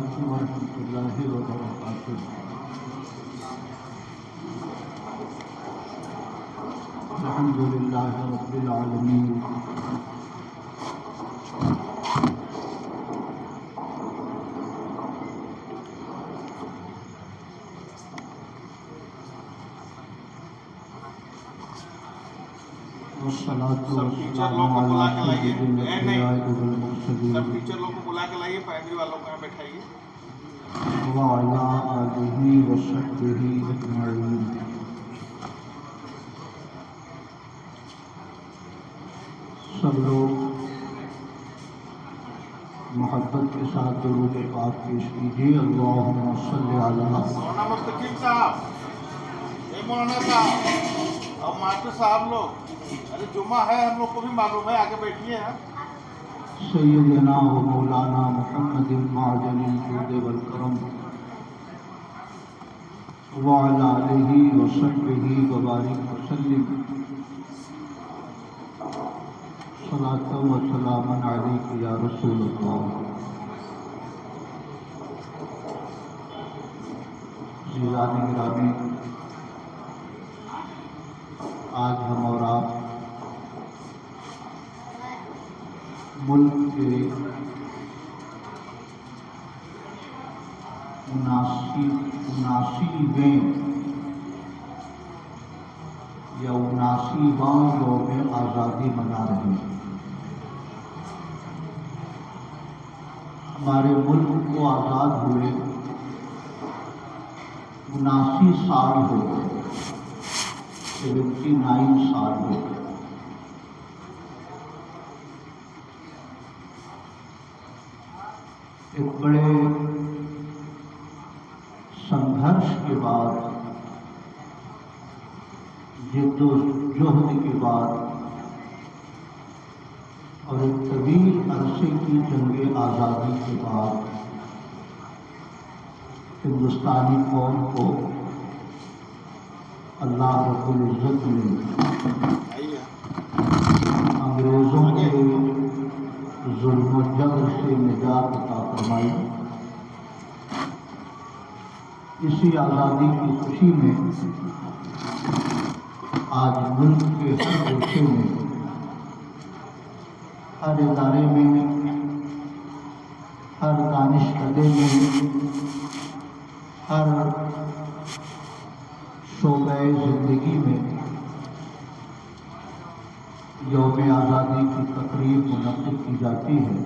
علیکم ورحمۃ اللہ وبرکاتہ۔ الحمد للہ رب العالمین، والصلاة والسلام علی سید الانبیاء والمرسلین وعلی آلہ وصحبہ اجمعین۔ سب لوگ محبت کے ساتھ درود پاک پیش کیجیے۔ اللہم صلی علی مولانا مستقیم صاحب، مولانا صاحب اور ماسٹر صاحب لوگ، ارے جمعہ ہے، ہم لوگ کو بھی معلوم ہے، آگے بیٹھیے ہیں۔ سیدنا و مولانا محمد معدن الجود والکرم وعلی آلہ وصحبہ وبارک وسلم، صلاۃ و سلام علیک یا رسول اللہ۔ عزیزان گرامی، آج ہم اور آپ ملک کے 79ویں یا 79واں یوم آزادی منا رہے ہیں۔ ہمارے ملک کو آزاد ہوئے 79 سال ہو گئے، 79 سال ہو گئے۔ ایک بڑے سنگھرش کے بعد، جد و جہد کے بعد اور ایک طویل عرصے کی جنگ آزادی کے بعد ہندوستانی قوم کو اللہ رب العزت نے انگریزوں کے ظلم و جبر سے نجات عطا فرمائی۔ اسی آزادی کی خوشی میں آج ملک کے ہر گوشے میں، ہر ادارے میں، ہر دانشکدے میں، ہر شعبۂ زندگی میں یوم آزادی کی تقریب منعقد کی جاتی ہے،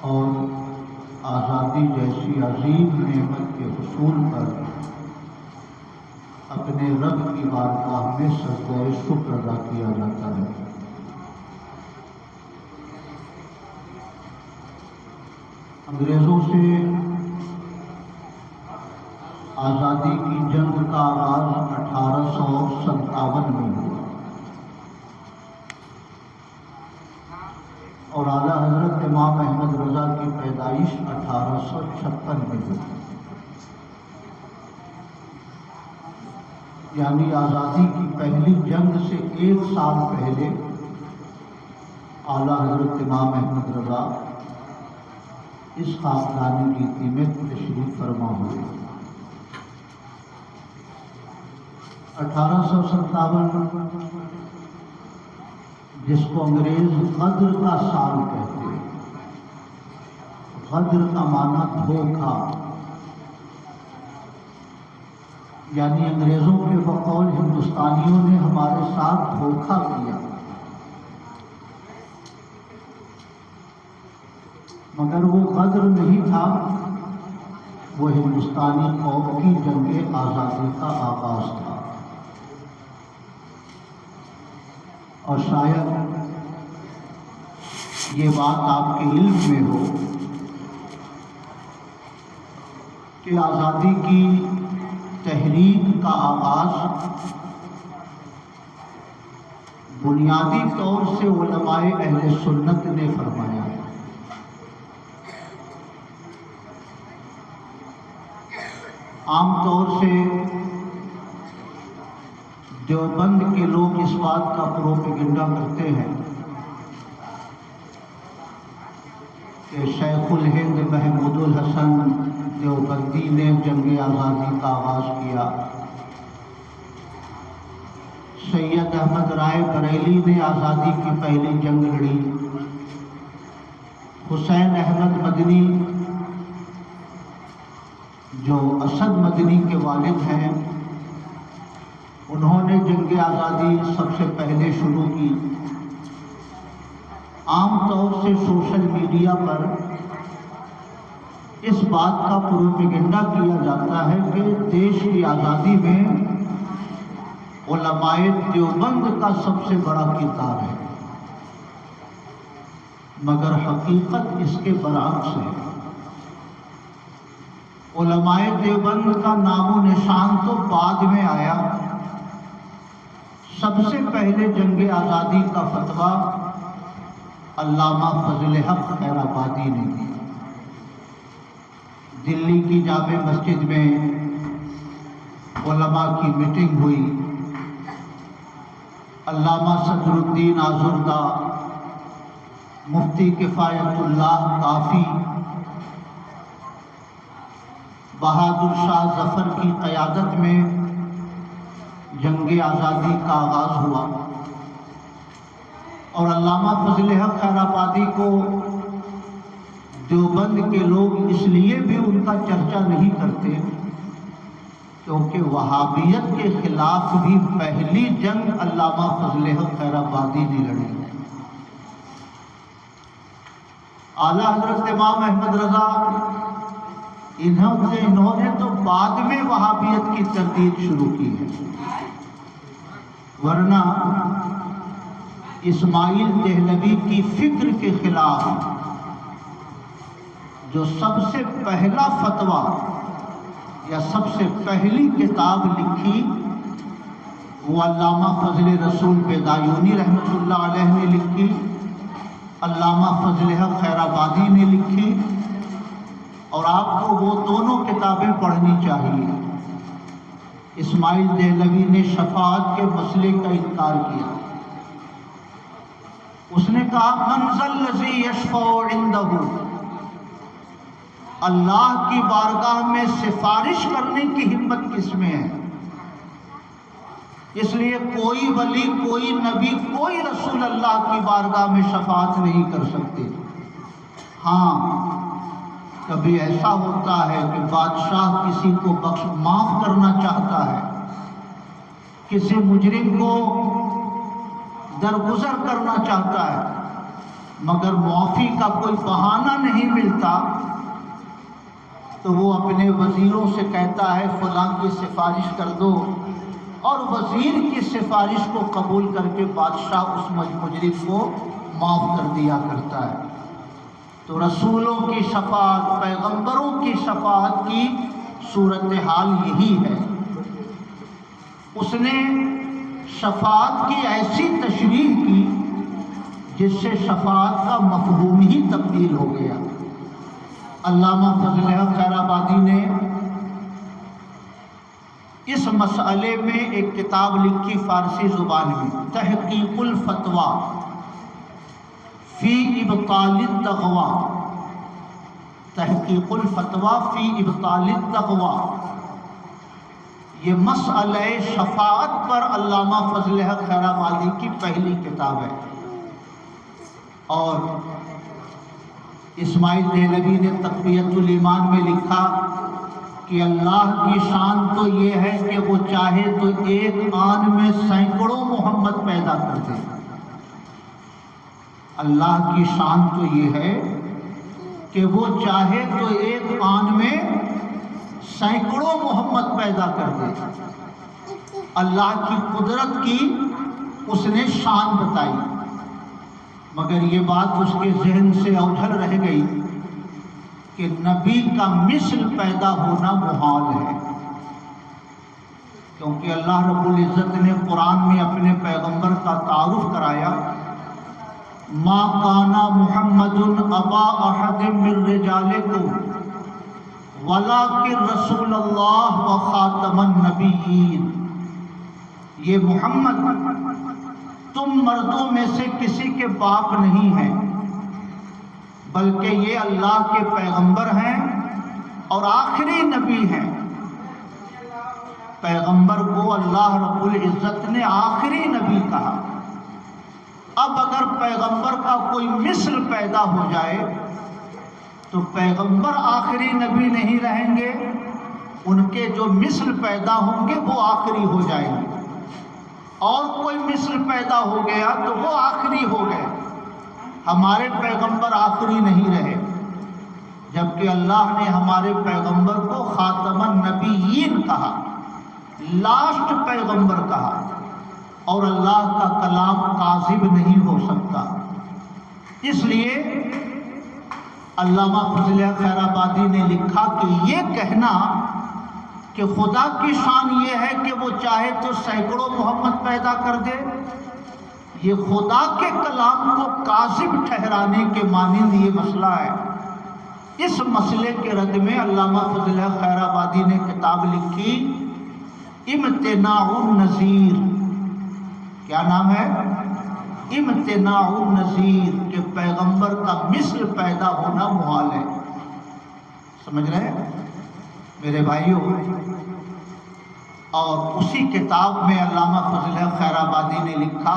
اور آزادی جیسی عظیم نعمت کے حصول پر اپنے رب کی بارگاہ میں سجدہ شکر ادا کیا جاتا ہے۔ انگریزوں سے آزادی کی جنگ کا آغاز 1857 میں ہوا اور اعلیٰ حضرت امام احمد رضا کی پیدائش 1856 میں ہوئی، یعنی آزادی کی پہلی جنگ سے 1 سال پہلے اعلیٰ حضرت امام احمد رضا اس خاکدانی گیتی میں تشریف فرما ہوئے۔ 1857 جس کو انگریز غدر کا سال کہتے ہیں، غدر کا معنی دھوکہ، یعنی انگریزوں کے بقول ہندوستانیوں نے ہمارے ساتھ دھوکہ کیا، مگر وہ غدر نہیں تھا، وہ ہندوستانی قوم کی جنگ آزادی کا آغاز تھا۔ اور شاید یہ بات آپ کے علم میں ہو کہ آزادی کی تحریک کا آغاز بنیادی طور سے علماء اہل سنت نے فرمایا ہے۔ عام طور سے دیوبند کے لوگ اس بات کا پروپیگنڈا کرتے ہیں کہ شیخ الہند محمود الحسن دیوبندی نے جنگ آزادی کا آغاز کیا، سید احمد رائے بریلی نے آزادی کی پہلی جنگ لڑی، حسین احمد مدنی جو اسد مدنی کے والد ہیں انہوں نے جنگ آزادی سب سے پہلے شروع کی۔ عام طور سے سوشل میڈیا پر اس بات کا پروپیگنڈا کیا جاتا ہے کہ دیش کی آزادی میں علماء دیوبند کا سب سے بڑا کردار ہے، مگر حقیقت اس کے برعکس ہے۔ علماء دیوبند کا نام و نشان تو بعد میں آیا، سب سے پہلے جنگ آزادی کا فتویٰ علامہ فضل حق خیر آبادی نے دی۔ دلی کی جامع مسجد میں علماء کی میٹنگ ہوئی، علامہ صدر الدین آزردہ، مفتی کفایت اللہ کافی، بہادر شاہ ظفر کی قیادت میں جنگ آزادی کا آغاز ہوا، اور علامہ فضل حق خیر آبادی کو دیوبند کے لوگ اس لیے بھی ان کا چرچا نہیں کرتے کیونکہ وہابیت کے خلاف بھی پہلی جنگ علامہ فضل حق خیر آبادی نے لڑی۔ اعلیٰ حضرت امام احمد رضا انہوں نے تو بعد میں وہابیت کی تردید شروع کی ہے، ورنہ اسماعیل دہلوی کی فکر کے خلاف جو سب سے پہلا فتویٰ یا سب سے پہلی کتاب لکھی وہ علامہ فضل رسول بیدایونی رحمۃ اللہ علیہ نے لکھی، علامہ فضل حق خیر آبادی نے لکھی، اور آپ کو وہ دونوں کتابیں پڑھنی چاہیے۔ اسماعیل دہلوی نے شفاعت کے مسئلے کا انکار کیا، اس نے کہا من ذا الذی یشفع عندہ، اللہ کی بارگاہ میں سفارش کرنے کی ہمت کس میں ہے؟ اس لیے کوئی ولی، کوئی نبی، کوئی رسول اللہ کی بارگاہ میں شفاعت نہیں کر سکتے۔ ہاں کبھی ایسا ہوتا ہے کہ بادشاہ کسی کو معاف کرنا چاہتا ہے، کسی مجرم کو درگزر کرنا چاہتا ہے، مگر معافی کا کوئی بہانہ نہیں ملتا تو وہ اپنے وزیروں سے کہتا ہے فلاں کی سفارش کر دو، اور وزیر کی سفارش کو قبول کر کے بادشاہ اس مجرم کو معاف کر دیا کرتا ہے۔ تو رسولوں کی شفاعت، پیغمبروں کی شفاعت کی صورتحال یہی ہے۔ اس نے شفاعت کی ایسی تشریح کی جس سے شفاعت کا مفہوم ہی تبدیل ہو گیا۔ علامہ فضل حق خیر آبادی نے اس مسئلے میں ایک کتاب لکھی فارسی زبان میں، تحقیق الفتویٰ فی ابطال التغویٰ، تحقیق الفتویٰ فی ابطال التغویٰ۔ یہ مسئلہ شفاعت پر علامہ فضل حق خیر آبادی کی پہلی کتاب ہے، اور اسماعیل دہلوی نے تقویت الایمان میں لکھا کہ اللہ کی شان تو یہ ہے کہ وہ چاہے تو ایک آن میں سینکڑوں محمد پیدا کر دے۔ اللہ کی شان تو یہ ہے کہ وہ چاہے تو ایک آن میں سینکڑوں محمد پیدا کر دے۔ اللہ کی قدرت کی اس نے شان بتائی، مگر یہ بات اس کے ذہن سے اوجھل رہ گئی کہ نبی کا مثل پیدا ہونا محال ہے، کیونکہ اللہ رب العزت نے قرآن میں اپنے پیغمبر کا تعارف کرایا، ما کان محمد ابا احد من رجالکم ولکن رسول اللہ و خاتم النبیین۔ یہ محمد تم مردوں میں سے کسی کے باپ نہیں ہیں، بلکہ یہ اللہ کے پیغمبر ہیں اور آخری نبی ہیں۔ پیغمبر کو اللہ رب العزت نے آخری نبی کہا۔ اب اگر پیغمبر کا کوئی مثل پیدا ہو جائے تو پیغمبر آخری نبی نہیں رہیں گے، ان کے جو مثل پیدا ہوں گے وہ آخری ہو جائیں گے، اور کوئی مثل پیدا ہو گیا تو وہ آخری ہو گئے۔ ہمارے پیغمبر آخری نہیں رہے، جبکہ اللہ نے ہمارے پیغمبر کو خاتم النبیین کہا، لاسٹ پیغمبر کہا، اور اللہ کا کلام کاذب نہیں ہو سکتا۔ اس لیے علامہ فضل خیر آبادی نے لکھا کہ یہ کہنا کہ خدا کی شان یہ ہے کہ وہ چاہے تو سینکڑوں محمد پیدا کر دے، یہ خدا کے کلام کو کاذب ٹھہرانے کے مانند یہ مسئلہ ہے۔ اس مسئلے کے رد میں علامہ فضل خیر آبادی نے کتاب لکھی امتناع النظیر۔ کیا نام ہے؟ امتناع النظیر، کہ پیغمبر کا مثل پیدا ہونا محال ہے۔ سمجھ رہے ہیں میرے بھائیوں؟ اور اسی کتاب میں علامہ فضل خیر آبادی نے لکھا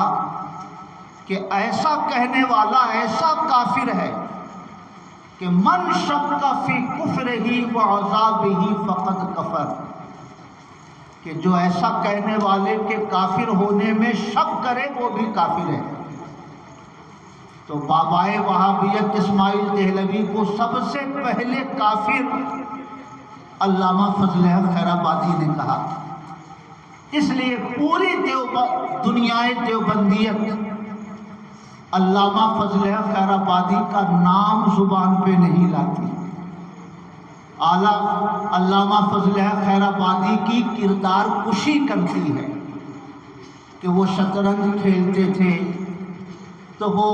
کہ ایسا کہنے والا ایسا کافر ہے کہ من شک فی کفرہ و عذابہ فقد کفر، کہ جو ایسا کہنے والے کے کافر ہونے میں شک کرے وہ بھی کافر ہے۔ تو بابائے وہابیت اسماعیل دہلوی کو سب سے پہلے کافر علامہ فضل خیر آبادی نے کہا۔ اس لیے پوری دنیائے دیوبندیت علامہ فضل خیر آبادی کا نام زبان پہ نہیں لاتی۔ علامہ فضل خیر آبادی کی کردار کشی کرتی ہے کہ وہ شطرنج کھیلتے تھے تو وہ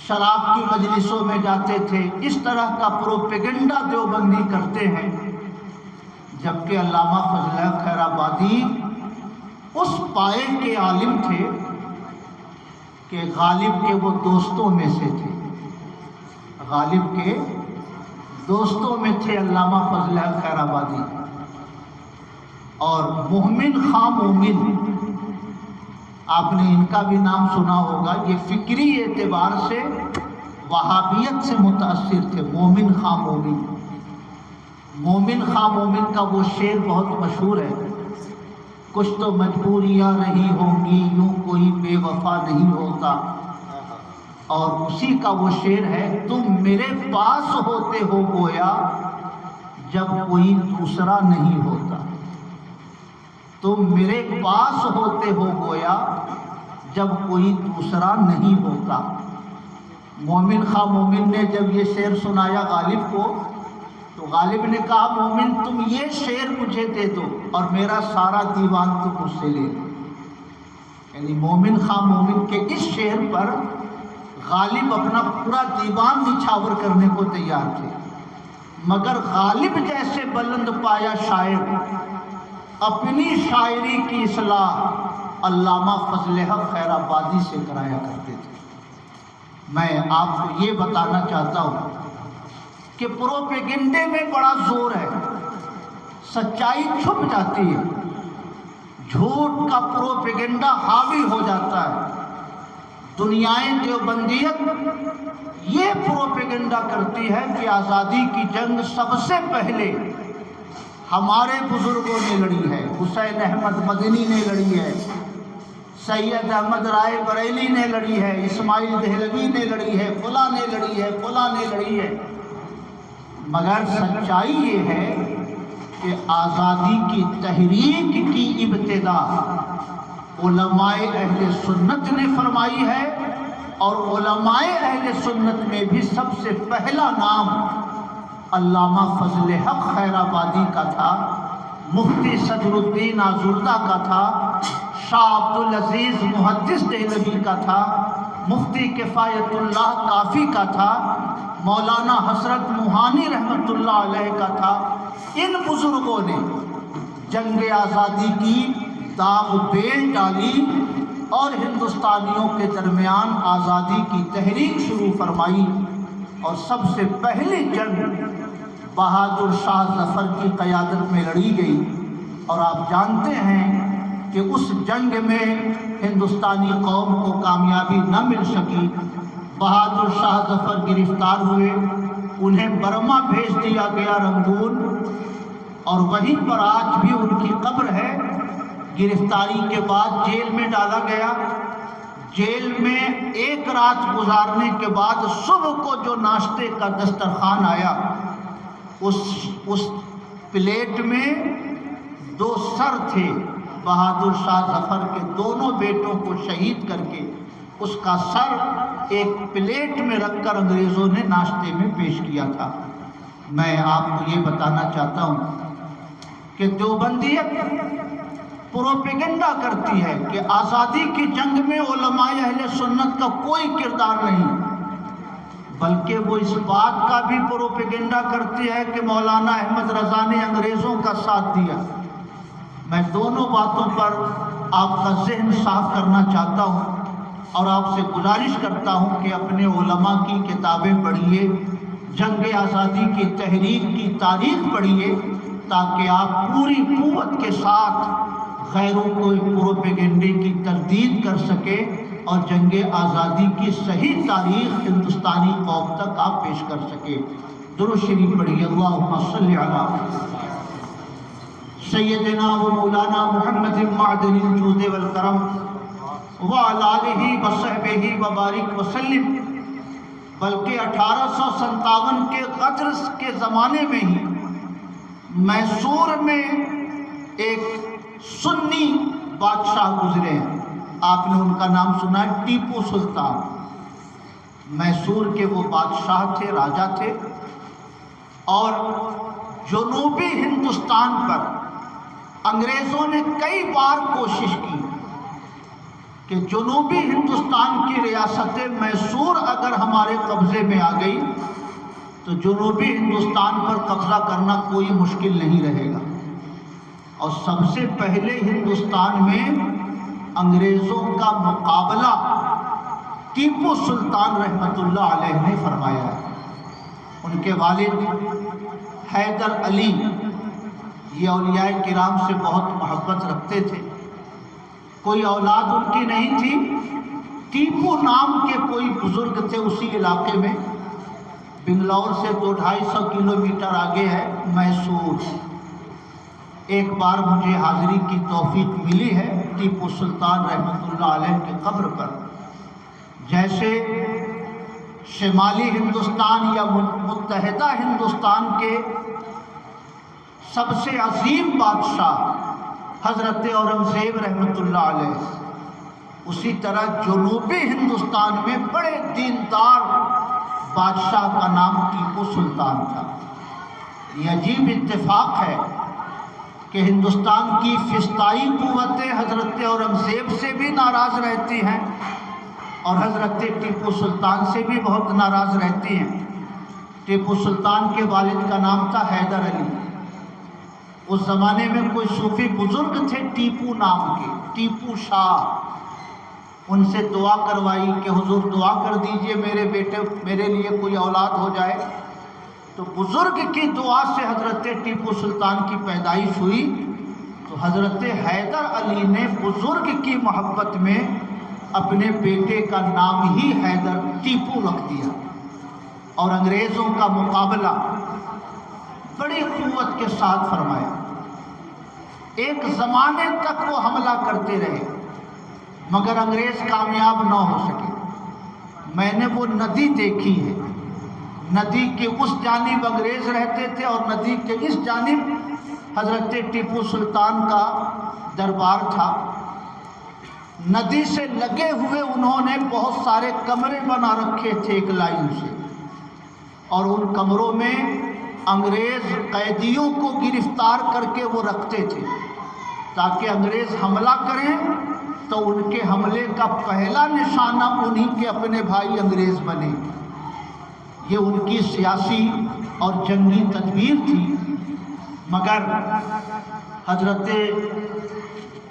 شراب کی مجلسوں میں جاتے تھے، اس طرح کا پروپیگنڈا دیوبندی کرتے ہیں، جبکہ علامہ فضل خیر آبادی اس پائے کے عالم تھے کہ غالب کے وہ دوستوں میں سے تھے، غالب کے دوستوں میں تھے علامہ فضل خیر آبادی۔ اور مومن خاں مومن، آپ نے ان کا بھی نام سنا ہوگا، یہ فکری اعتبار سے وہابیت سے متاثر تھے۔ مومن خاں مومن، مومن خاں مومن کا وہ شعر بہت مشہور ہے، کچھ تو مجبوریاں رہی ہوں گی، یوں کوئی بے وفا نہیں ہوتا، اور اسی کا وہ شعر ہے، تم میرے پاس ہوتے ہو گویا جب کوئی دوسرا نہیں ہوتا، تم میرے پاس ہوتے ہو گویا جب کوئی دوسرا نہیں ہوتا۔ مومن خاں مومن نے جب یہ شعر سنایا غالب کو تو غالب نے کہا مومن تم یہ شعر مجھے دے دو اور میرا سارا دیوان تم مجھ سے لے لو۔ یعنی مومن خاں مومن کے اس شعر پر غالب اپنا پورا دیوان نچھاور کرنے کو تیار تھے، مگر غالب جیسے بلند پایا شاعر اپنی شاعری کی اصلاح علامہ فضل خیر آبادی سے کرایا کرتے تھے۔ میں آپ کو یہ بتانا چاہتا ہوں کہ پروپیگنڈے میں بڑا زور ہے، سچائی چھپ جاتی ہے، جھوٹ کا پروپیگنڈا حاوی ہو جاتا ہے۔ دنیائے دیوبندیت یہ پروپیگنڈا کرتی ہے کہ آزادی کی جنگ سب سے پہلے ہمارے بزرگوں نے لڑی ہے، حسین احمد مدنی نے لڑی ہے، سید احمد رائے بریلی نے لڑی ہے، اسماعیل دہلوی نے لڑی ہے، فلاں نے لڑی ہے، فلاں نے لڑی ہے۔ مگر سچائی یہ ہے کہ آزادی کی تحریک کی ابتدا علماء اہل سنت نے فرمائی ہے، اور علماء اہل سنت میں بھی سب سے پہلا نام علامہ فضل حق خیر آبادی کا تھا، مفتی صدر الدین آزردہ کا تھا، شاہ عبدالعزیز محدث دہلوی کا تھا، مفتی کفایت اللہ کافی کا تھا، مولانا حسرت موہانی رحمۃ اللہ علیہ کا تھا۔ ان بزرگوں نے جنگ آزادی کی داغ بیل ڈالی اور ہندوستانیوں کے درمیان آزادی کی تحریک شروع فرمائی، اور سب سے پہلی جنگ بہادر شاہ ظفر کی قیادت میں لڑی گئی، اور آپ جانتے ہیں کہ اس جنگ میں ہندوستانی قوم کو کامیابی نہ مل سکی۔ بہادر شاہ ظفر گرفتار ہوئے، انہیں برما بھیج دیا گیا رنگون، اور وہیں پر آج بھی ان کی قبر ہے۔ گرفتاری کے بعد جیل میں ڈالا گیا۔ جیل میں ایک رات گزارنے کے بعد صبح کو جو ناشتے کا دسترخوان آیا، اس پلیٹ میں 2 سر تھے بہادر شاہ ظفر کے، دونوں بیٹوں کو شہید کر کے اس کا سر ایک پلیٹ میں رکھ کر انگریزوں نے ناشتے میں پیش کیا تھا۔ میں آپ کو یہ بتانا چاہتا ہوں کہ دیوبندیت پروپیگنڈا کرتی ہے کہ آزادی کی جنگ میں علماء اہل سنت کا کوئی کردار نہیں، بلکہ وہ اس بات کا بھی پروپیگنڈا کرتی ہے کہ مولانا احمد رضا نے انگریزوں کا ساتھ دیا۔ میں دونوں باتوں پر آپ کا ذہن صاف کرنا چاہتا ہوں، اور آپ سے گزارش کرتا ہوں کہ اپنے علماء کی کتابیں پڑھیے، جنگ آزادی کی تحریک کی تاریخ پڑھیے، تاکہ آپ پوری قوت کے ساتھ غیروں کو پروپیگنڈے کی تردید کر سکے، اور جنگ آزادی کی صحیح تاریخ ہندوستانی قوم تک آپ پیش کر سکے۔ درود شریف پڑھیے۔ اللہم صلی علی سیدنا و مولانا محمد معدن الجود والکرم وعلی آلہ وصحبہ وبارک وسلم۔ بلکہ 1857 کے غدر کے زمانے میں ہی میسور میں ایک سنی بادشاہ گزرے ہیں، آپ نے ان کا نام سنا ہے، ٹیپو سلطان۔ میسور کے وہ بادشاہ تھے، راجہ تھے، اور جنوبی ہندوستان پر انگریزوں نے کئی بار کوشش کی کہ جنوبی ہندوستان کی ریاست میسور اگر ہمارے قبضے میں آ گئی تو جنوبی ہندوستان پر قبضہ کرنا کوئی مشکل نہیں رہے گا۔ اور سب سے پہلے ہندوستان میں انگریزوں کا مقابلہ ٹیپو سلطان رحمۃ اللہ علیہ نے فرمایا ہے۔ ان کے والد حیدر علی یہ اولیاء کرام سے بہت محبت رکھتے تھے، کوئی اولاد ان کی نہیں تھی۔ ٹیپو نام کے کوئی بزرگ تھے اسی علاقے میں، بنگلور سے 200-250 کلومیٹر آگے ہے میسور۔ ایک بار مجھے حاضری کی توفیق ملی ہے ٹیپو سلطان رحمۃ اللہ علیہ کے قبر پر۔ جیسے شمالی ہندوستان یا متحدہ ہندوستان کے سب سے عظیم بادشاہ حضرت اورنگزیب رحمۃ اللہ علیہ، اسی طرح جنوبی ہندوستان میں بڑے دیندار بادشاہ کا نام ٹیپو سلطان تھا۔ یہ عجیب اتفاق ہے کہ ہندوستان کی فسطائی قوتیں حضرت اورنگزیب سے بھی ناراض رہتی ہیں، اور حضرت ٹیپو سلطان سے بھی بہت ناراض رہتی ہیں۔ ٹیپو سلطان کے والد کا نام تھا حیدر علی۔ اس زمانے میں کوئی صوفی بزرگ تھے ٹیپو نام کے، ٹیپو شاہ، ان سے دعا کروائی کہ حضور دعا کر دیجئے میرے بیٹے، میرے لیے کوئی اولاد ہو جائے۔ تو بزرگ کی دعا سے حضرت ٹیپو سلطان کی پیدائش ہوئی، تو حضرت حیدر علی نے بزرگ کی محبت میں اپنے بیٹے کا نام ہی حیدر ٹیپو رکھ دیا، اور انگریزوں کا مقابلہ بڑی قوت کے ساتھ فرمایا۔ ایک زمانے تک وہ حملہ کرتے رہے، مگر انگریز کامیاب نہ ہو سکے۔ میں نے وہ ندی دیکھی ہے، ندی کے اس جانب انگریز رہتے تھے اور ندی کے اس جانب حضرت ٹیپو سلطان کا دربار تھا۔ ندی سے لگے ہوئے انہوں نے بہت سارے کمرے بنا رکھے تھے ایک لائن سے، اور ان کمروں میں انگریز قیدیوں کو گرفتار کر کے وہ رکھتے تھے، تاکہ انگریز حملہ کریں تو ان کے حملے کا پہلا نشانہ انہی کے اپنے بھائی انگریز بنے۔ یہ ان کی سیاسی اور جنگی تدبیر تھی۔ مگر حضرت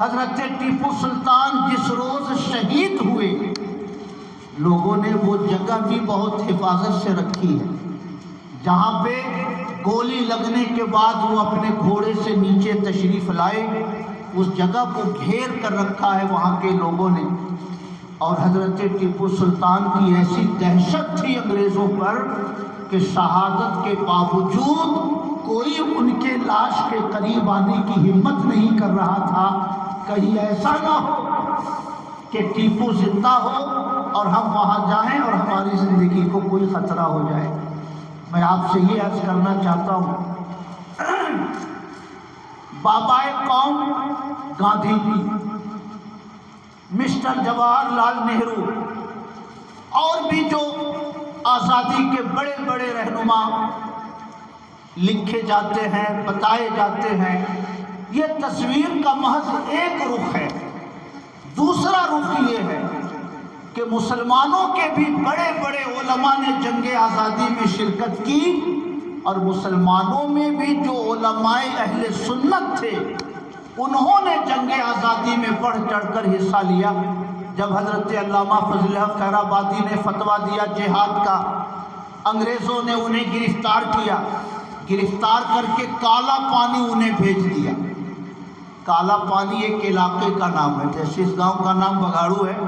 حضرت ٹیپو سلطان جس روز شہید ہوئے، لوگوں نے وہ جگہ بھی بہت حفاظت سے رکھی ہے، جہاں پہ گولی لگنے کے بعد وہ اپنے گھوڑے سے نیچے تشریف لائے، اس جگہ کو گھیر کر رکھا ہے وہاں کے لوگوں نے۔ اور حضرت ٹیپو سلطان کی ایسی دہشت تھی انگریزوں پر کہ شہادت کے باوجود کوئی ان کے لاش کے قریب آنے کی ہمت نہیں کر رہا تھا، کہیں ایسا نہ ہو کہ ٹیپو زندہ ہو اور ہم وہاں جائیں اور ہماری زندگی کو کوئی خطرہ ہو جائے۔ میں آپ سے یہ عرض کرنا چاہتا ہوں، بابائے قوم گاندھی جی، مسٹر جواہر لال نہرو اور بھی جو آزادی کے بڑے بڑے رہنما لکھے جاتے ہیں، بتائے جاتے ہیں، یہ تصویر کا محض ایک رخ ہے۔ دوسرا رخ یہ ہے کہ مسلمانوں کے بھی بڑے بڑے علماء نے جنگ آزادی میں شرکت کی، اور مسلمانوں میں بھی جو علماء اہل سنت تھے انہوں نے جنگ آزادی میں بڑھ چڑھ کر حصہ لیا۔ جب حضرت علامہ فضل الحق خیر آبادی نے فتویٰ دیا جہاد کا، انگریزوں نے انہیں گرفتار کیا، گرفتار کر کے کالا پانی انہیں بھیج دیا۔ کالا پانی ایک علاقے کا نام ہے، جیسے اس گاؤں کا نام بگاڑو ہے،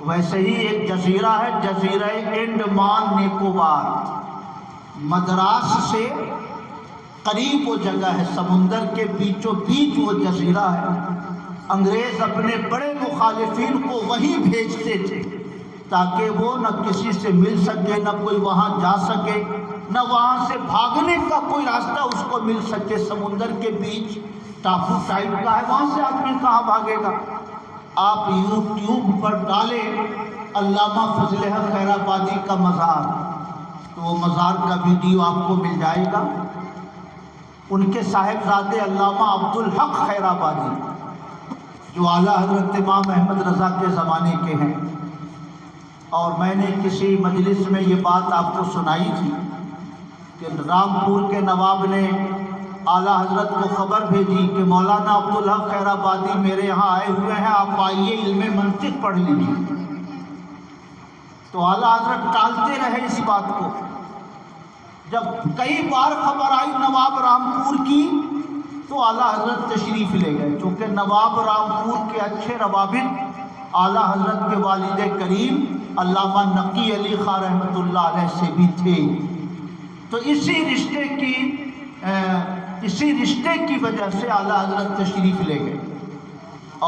ویسے ہی ایک جزیرہ ہے، جزیرہ انڈمان نکوبار، مدراس سے قریب وہ جگہ ہے، سمندر کے بیچوں بیچ وہ جزیرہ ہے۔ انگریز اپنے بڑے مخالفین کو وہیں بھیجتے تھے تاکہ وہ نہ کسی سے مل سکے، نہ کوئی وہاں جا سکے، نہ وہاں سے بھاگنے کا کوئی راستہ اس کو مل سکے۔ سمندر کے بیچ ٹاپو ٹائپ کا ہے، وہاں سے آدمی کہاں بھاگے گا۔ آپ یوٹیوب پر ڈالیں علامہ فضل الحق خیر آبادی کا مزار، تو وہ مزار کا ویڈیو آپ کو مل جائے گا۔ ان کے صاحبزادے علامہ عبدالحق خیر آبادی جو اعلیٰ حضرت امام احمد رضا کے زمانے کے ہیں، اور میں نے کسی مجلس میں یہ بات آپ کو سنائی تھی کہ رامپور کے نواب نے اعلیٰ حضرت کو خبر بھیجی کہ مولانا عبدالحق خیر آبادی میرے یہاں آئے ہوئے ہیں، آپ آئیے علم منطق پڑھ لیجیے۔ تو اعلیٰ حضرت ٹالتے رہے اس بات کو۔ جب کئی بار خبر آئی نواب رامپور کی تو اعلیٰ حضرت تشریف لے گئے، چونکہ نواب رامپور کے اچھے روابط اعلیٰ حضرت کے والد کریم علامہ نقی علی خاں رحمۃ اللہ علیہ سے بھی تھے۔ تو اسی رشتے کی وجہ سے اعلیٰ حضرت تشریف لے گئے،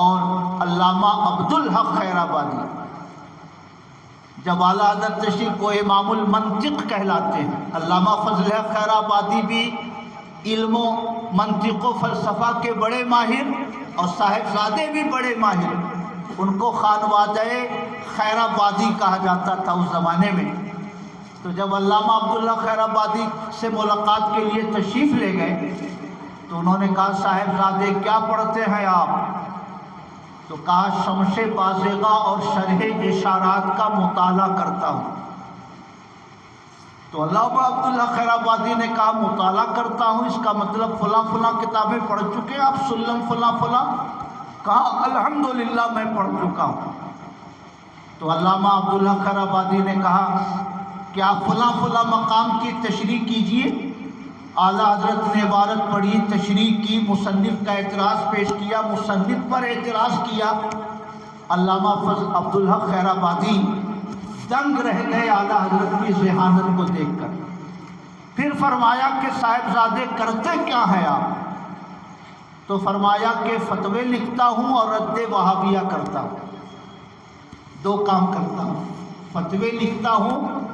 اور علامہ عبدالحق خیر آبادی جب اعلیٰ حضرت تشریف کو امام المنطق کہلاتے ہیں۔ علامہ فضل الحق خیر آبادی بھی علم و منطق و فلسفہ کے بڑے ماہر، اور صاحبزادے بھی بڑے ماہر، ان کو خانوادہ خیر آبادی کہا جاتا تھا اس زمانے میں۔ تو جب علامہ عبدالحق خیر آبادی سے ملاقات کے لیے تشریف لے گئے تو انہوں نے کہا صاحبزادے کیا پڑھتے ہیں آپ؟ تو کہا شمس بازغہ اور شرح اشارات کا مطالعہ کرتا ہوں۔ تو علامہ عبدالحق خیر آبادی نے کہا مطالعہ کرتا ہوں، اس کا مطلب فلاں فلاں کتابیں پڑھ چکے ہیں آپ، سلم فلاں فلاں؟ کہا الحمدللہ میں پڑھ چکا ہوں۔ تو علامہ عبدالحق خیر آبادی نے کہا کہ آپ فلاں فلاں مقام کی تشریح کیجئے۔ اعلیٰ حضرت نے عبارت پڑھی، تشریح کی، مصنف کا اعتراض پیش کیا، مصنف پر اعتراض کیا۔ علامہ عبدالحق خیر آبادی دنگ رہ گئے اعلیٰ حضرت کی ذہانت کو دیکھ کر۔ پھر فرمایا کہ صاحبزادے کرتے کیا ہیں آپ؟ تو فرمایا کہ فتوے لکھتا ہوں اور رد وہابیہ کرتا ہوں، دو کام کرتا ہوں، فتوے لکھتا ہوں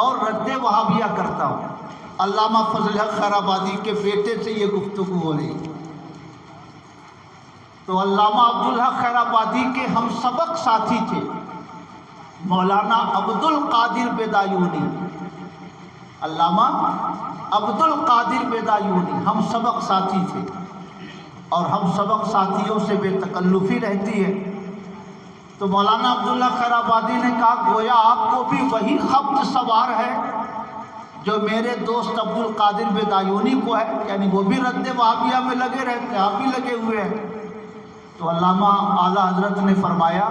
اور رد وہابیہ کرتا ہوں۔ علامہ فضل الحق خیر آبادی کے بیٹے سے یہ گفتگو ہو رہی۔ تو علامہ عبدالحق خیر آبادی کے ہم سبق ساتھی تھے مولانا عبد القادر بیدایونی، علامہ عبد القادر بیدایونی ہم سبق ساتھی تھے، اور ہم سبق ساتھیوں سے بے تکلفی رہتی ہے۔ تو مولانا عبدالحق خیر آبادی نے کہا گویا آپ کو بھی وہی خبط سوار ہے جو میرے دوست عبد القادر بیدایونی کو ہے، یعنی وہ بھی رد وہابیہ میں لگے رہتے ہیں، آپ بھی لگے ہوئے ہیں۔ تو علامہ اعلیٰ حضرت نے فرمایا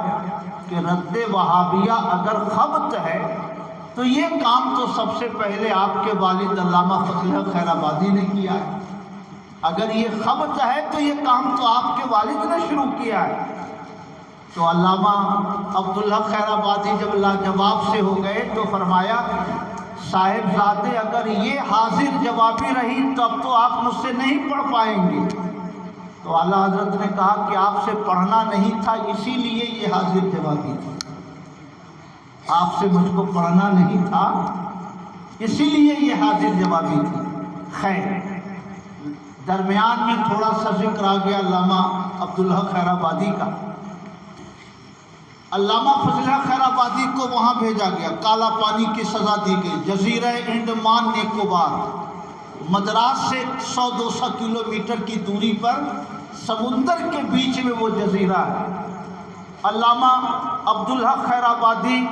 کہ رد وہابیہ اگر خبط ہے تو یہ کام تو سب سے پہلے آپ کے والد علامہ فضل حق خیر آبادی نے کیا ہے۔ اگر یہ خبط ہے تو یہ کام تو آپ کے والد نے شروع کیا ہے۔ تو علامہ عبدالحق خیر آبادی جب لاجواب سے ہو گئے تو فرمایا صاحبزادے اگر یہ حاضر جوابی رہی تو اب تو آپ مجھ سے نہیں پڑھ پائیں گے۔ تو اعلیٰ حضرت نے کہا کہ آپ سے پڑھنا نہیں تھا اسی لیے یہ حاضر جوابی تھی، آپ سے مجھ کو پڑھنا نہیں تھا اسی لیے یہ حاضر جوابی تھی۔ خیر، درمیان میں تھوڑا سا ذکر آ گیا علامہ عبدالحق خیر آبادی کا۔ علامہ فضل حق خیر آبادی کو وہاں بھیجا گیا، کالا پانی کی سزا دی گئی، جزیرہ انڈمان نکوبار، مدراس سے 100-200 کلومیٹر کی دوری پر سمندر کے بیچ میں وہ جزیرہ ہے۔ علامہ عبدالحق خیر آبادی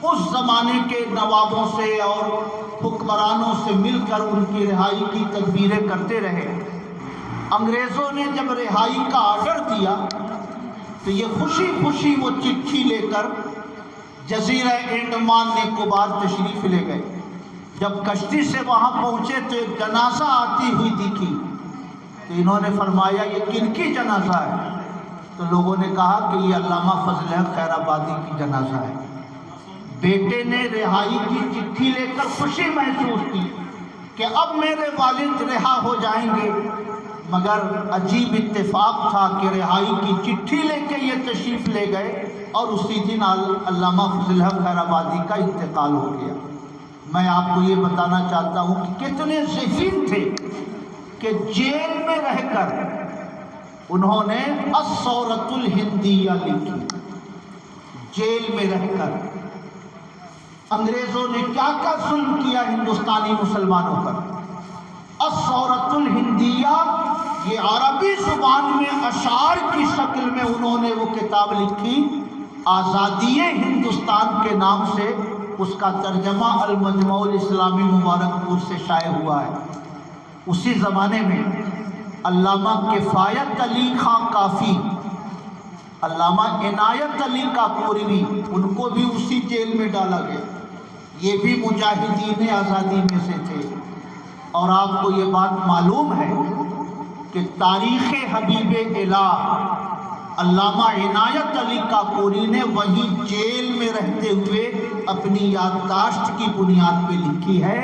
اس زمانے کے نوابوں سے اور حکمرانوں سے مل کر ان کی رہائی کی تدبیریں کرتے رہے۔ انگریزوں نے جب رہائی کا آرڈر دیا تو یہ خوشی خوشی وہ چٹھی لے کر جزیرہ انڈمان نکوبار تشریف لے گئے۔ جب کشتی سے وہاں پہنچے تو ایک جنازہ آتی ہوئی دکھی، تو انہوں نے فرمایا یہ کن کی جنازہ ہے؟ تو لوگوں نے کہا کہ یہ علامہ فضل حق خیر آبادی کی جنازہ ہے۔ بیٹے نے رہائی کی چٹھی لے کر خوشی محسوس کی کہ اب میرے والد رہا ہو جائیں گے، مگر عجیب اتفاق تھا کہ رہائی کی چٹھی لے کے یہ تشریف لے گئے اور اسی دن علامہ فضل حق خیر آبادی کا انتقال ہو گیا۔ میں آپ کو یہ بتانا چاہتا ہوں کہ کتنے ذہین تھے کہ جیل میں رہ کر انہوں نے الثورۃ الہندیہ لکھی۔ جیل میں رہ کر انگریزوں نے کیا کیا ظلم کیا ہندوستانی مسلمانوں پر۔ الثورۃ الہندیہ یہ عربی زبان میں اشعار کی شکل میں انہوں نے وہ کتاب لکھی، آزادی ہندوستان کے نام سے۔ اس کا ترجمہ المجمع الاسلامی مبارک پور سے شائع ہوا ہے۔ اسی زمانے میں علامہ کفایت علی خان کافی، علامہ عنایت علی کاکوروی، ان کو بھی اسی جیل میں ڈالا گیا۔ یہ بھی مجاہدین آزادی میں سے تھے۔ اور آپ کو یہ بات معلوم ہے کہ تاریخ حبیب الہ علامہ عنایت علی کاکوری نے وہی جیل میں رہتے ہوئے اپنی یادداشت کی بنیاد پہ لکھی ہے،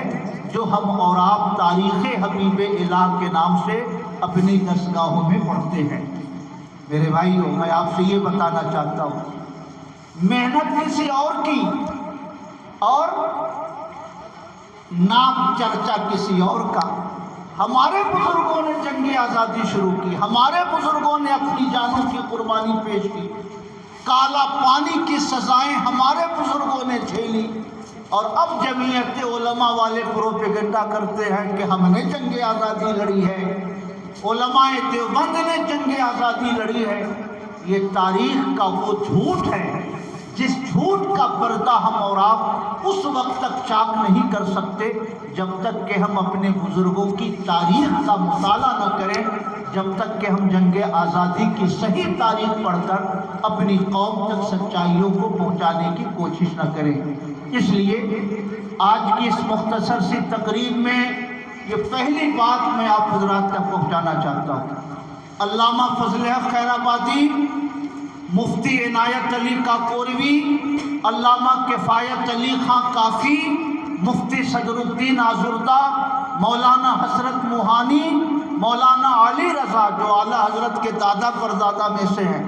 جو ہم اور آپ تاریخ حبیب الہ کے نام سے اپنی درسگاہوں میں پڑھتے ہیں۔ میرے بھائیوں، میں آپ سے یہ بتانا چاہتا ہوں، محنت کسی اور کی اور نام چرچا کسی اور کا۔ ہمارے بزرگوں نے جنگ آزادی شروع کی، ہمارے بزرگوں نے اپنی جانوں کی قربانی پیش کی، کالا پانی کی سزائیں ہمارے بزرگوں نے جھیلی، اور اب جمعیت علماء والے پروپیگنڈا کرتے ہیں کہ ہم نے جنگ آزادی لڑی ہے، علماء دیوبند نے جنگ آزادی لڑی ہے۔ یہ تاریخ کا وہ جھوٹ ہے جس جھوٹ کا پردہ ہم اور آپ اس وقت تک چاک نہیں کر سکتے جب تک کہ ہم اپنے بزرگوں کی تاریخ کا مطالعہ نہ کریں، جب تک کہ ہم جنگ آزادی کی صحیح تاریخ پڑھ کر اپنی قوم تک سچائیوں کو پہنچانے کی کوشش نہ کریں۔ اس لیے آج کی اس مختصر سی تقریب میں یہ پہلی بات میں آپ حضرات تک پہنچانا چاہتا ہوں۔ علامہ فضل حق خیر آبادی، مفتی عنایت علی کاکوروی، علامہ کفایت علی خان کافی، مفتی صدر الدین آزردہ، مولانا حسرت موہانی، مولانا علی رضا جو اعلیٰ حضرت کے دادا پردادا میں سے ہیں،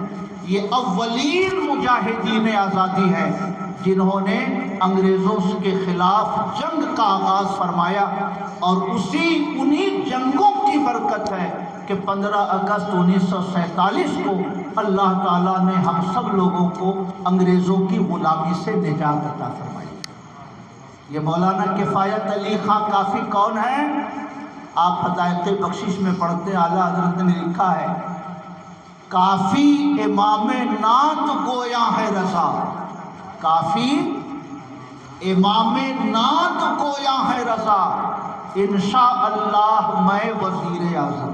یہ اولین مجاہدین آزادی ہیں جنہوں نے انگریزوں کے خلاف جنگ کا آغاز فرمایا، اور انہی جنگوں کی برکت ہے کہ 15 اگست 1947 کو اللہ تعالیٰ نے ہم سب لوگوں کو انگریزوں کی غلامی سے نجات عطا فرمائی۔ یہ مولانا کفایت علی خان کافی کون ہے؟ آپ ہدایت بخشش میں پڑھتے ہیں، اعلیٰ حضرت نے لکھا ہے، کافی امام نعت گویا ہے رضا، کافی امام نعت گویا ہے رضا، انشاءاللہ میں وزیر اعظم۔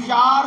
4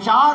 4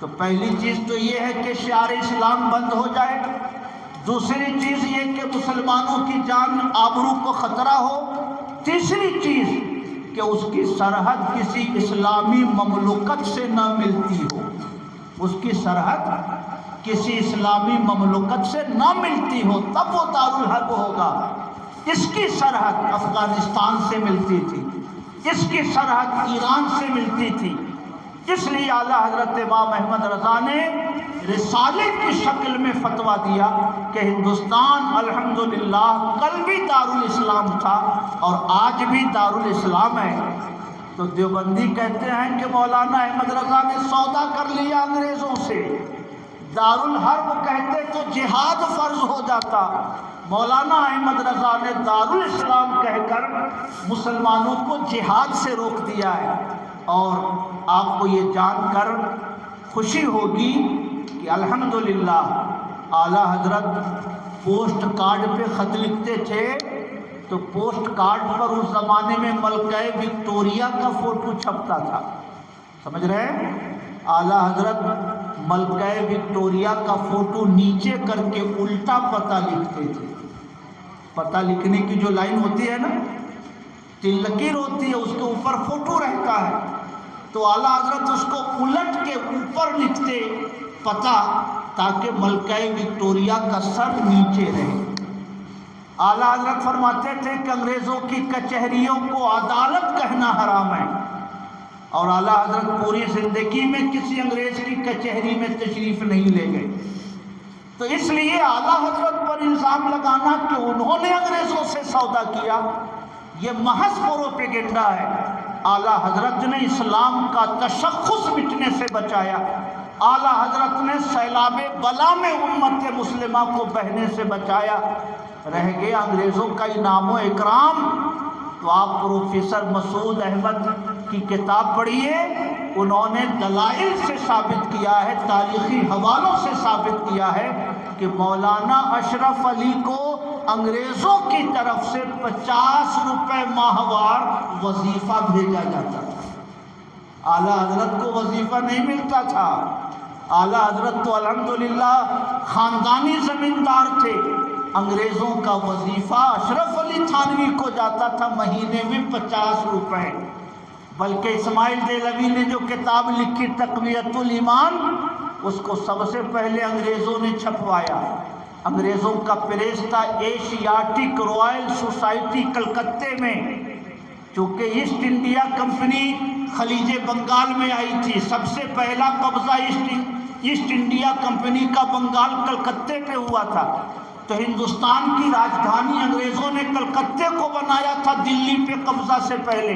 تو پہلی چیز تو یہ ہے کہ شعار اسلام بند ہو جائے، دوسری چیز یہ کہ مسلمانوں کی جان آبرو کو خطرہ ہو، تیسری چیز کہ اس کی سرحد کسی اسلامی مملکت سے نہ ملتی ہو، اس کی سرحد کسی اسلامی مملکت سے نہ ملتی ہو، تب وہ دارالحرب ہوگا۔ اس کی سرحد افغانستان سے ملتی تھی، اس کی سرحد ایران سے ملتی تھی، اس لیے اعلیٰ حضرت امام احمد رضا نے رسالے کی شکل میں فتویٰ دیا کہ ہندوستان الحمدللہ کل بھی دارالاسلام تھا اور آج بھی دارالاسلام ہے۔ تو دیوبندی کہتے ہیں کہ مولانا احمد رضا نے سودا کر لیا انگریزوں سے، دارالحرب کہتے تو جہاد فرض ہو جاتا، مولانا احمد رضا نے دارالاسلام کہہ کر مسلمانوں کو جہاد سے روک دیا ہے۔ اور آپ کو یہ جان کر خوشی ہوگی کہ الحمدللہ اعلیٰ حضرت پوسٹ کارڈ پہ خط لکھتے تھے تو پوسٹ کارڈ پر اس زمانے میں ملکہ وکٹوریہ کا فوٹو چھپتا تھا، سمجھ رہے ہیں؟ اعلیٰ حضرت ملکہ وکٹوریہ کا فوٹو نیچے کر کے الٹا پتہ لکھتے تھے۔ پتہ لکھنے کی جو لائن ہوتی ہے نا، تل لکیر ہوتی ہے، اس کے اوپر فوٹو رہتا ہے، تو اعلیٰ حضرت اس کو الٹ کے اوپر لکھتے پتہ تاکہ ملکہ وکٹوریہ کا سر نیچے رہے۔ اعلیٰ حضرت فرماتے تھے کہ انگریزوں کی کچہریوں کو عدالت کہنا حرام ہے، اور اعلیٰ حضرت پوری زندگی میں کسی انگریز کی کچہری میں تشریف نہیں لے گئے۔ تو اس لیے اعلیٰ حضرت پر الزام لگانا کہ انہوں نے انگریزوں سے سودا کیا، یہ محض پروپیگنڈا ہے۔ اعلیٰ حضرت نے اسلام کا تشخص مٹنے سے بچایا، اعلیٰ حضرت نے سیلاب بلا میں امت مسلمہ کو بہنے سے بچایا۔ رہ گیا انگریزوں کا انعام و اکرام، تو آپ پروفیسر مسعود احمد کی کتاب پڑھیے، انہوں نے دلائل سے ثابت کیا ہے، تاریخی حوالوں سے ثابت کیا ہے کہ مولانا اشرف علی کو انگریزوں کی طرف سے 50 روپے ماہوار وظیفہ بھیجا جاتا تھا۔ اعلیٰ حضرت کو وظیفہ نہیں ملتا تھا، اعلیٰ حضرت تو الحمدللہ خاندانی زمیندار تھے، انگریزوں کا وظیفہ اشرف علی تھانوی کو جاتا تھا مہینے میں 50 روپے۔ بلکہ اسماعیل دہلوی نے جو کتاب لکھی تقویت الایمان، اس کو سب سے پہلے انگریزوں نے چھپوایا۔ انگریزوں کا پریس تھا ایشیاٹک روائل سوسائٹی کلکتے میں، چونکہ ایسٹ انڈیا کمپنی خلیج بنگال میں آئی تھی، سب سے پہلا قبضہ ایسٹ انڈیا کمپنی کا بنگال کلکتے پہ ہوا تھا، تو ہندوستان کی راجدھانی انگریزوں نے کلکتے کو بنایا تھا دلی پہ قبضہ سے پہلے۔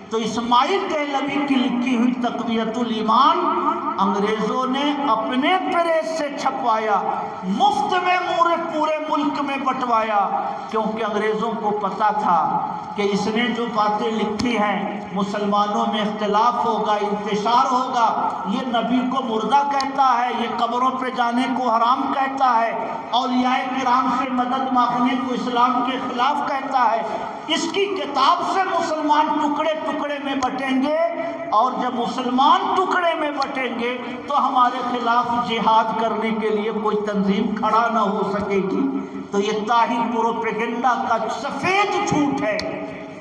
تو اسماعیل دہلوی کی لکھی ہوئی تقویت الایمان انگریزوں نے اپنے پریس سے چھپوایا، مفت میں پورے ملک میں بٹوایا، کیونکہ انگریزوں کو پتا تھا کہ اس نے جو باتیں لکھی ہیں مسلمانوں میں اختلاف ہوگا، انتشار ہوگا، یہ نبی کو مردہ کہتا ہے، یہ قبروں پہ جانے کو حرام کہتا ہے، اولیاء کرام سے مدد مانگنے کو اسلام کے خلاف کہتا ہے۔ اس کی کتاب سے مسلمان ٹکڑے ٹکڑے میں بٹیں گے، اور جب مسلمان ٹکڑے میں بٹیں گے تو ہمارے خلاف جہاد کرنے کے لیے کوئی تنظیم کھڑا نہ ہو سکے گی۔ تو یہ طاہر پروپیگنڈا کا سفید جھوٹ ہے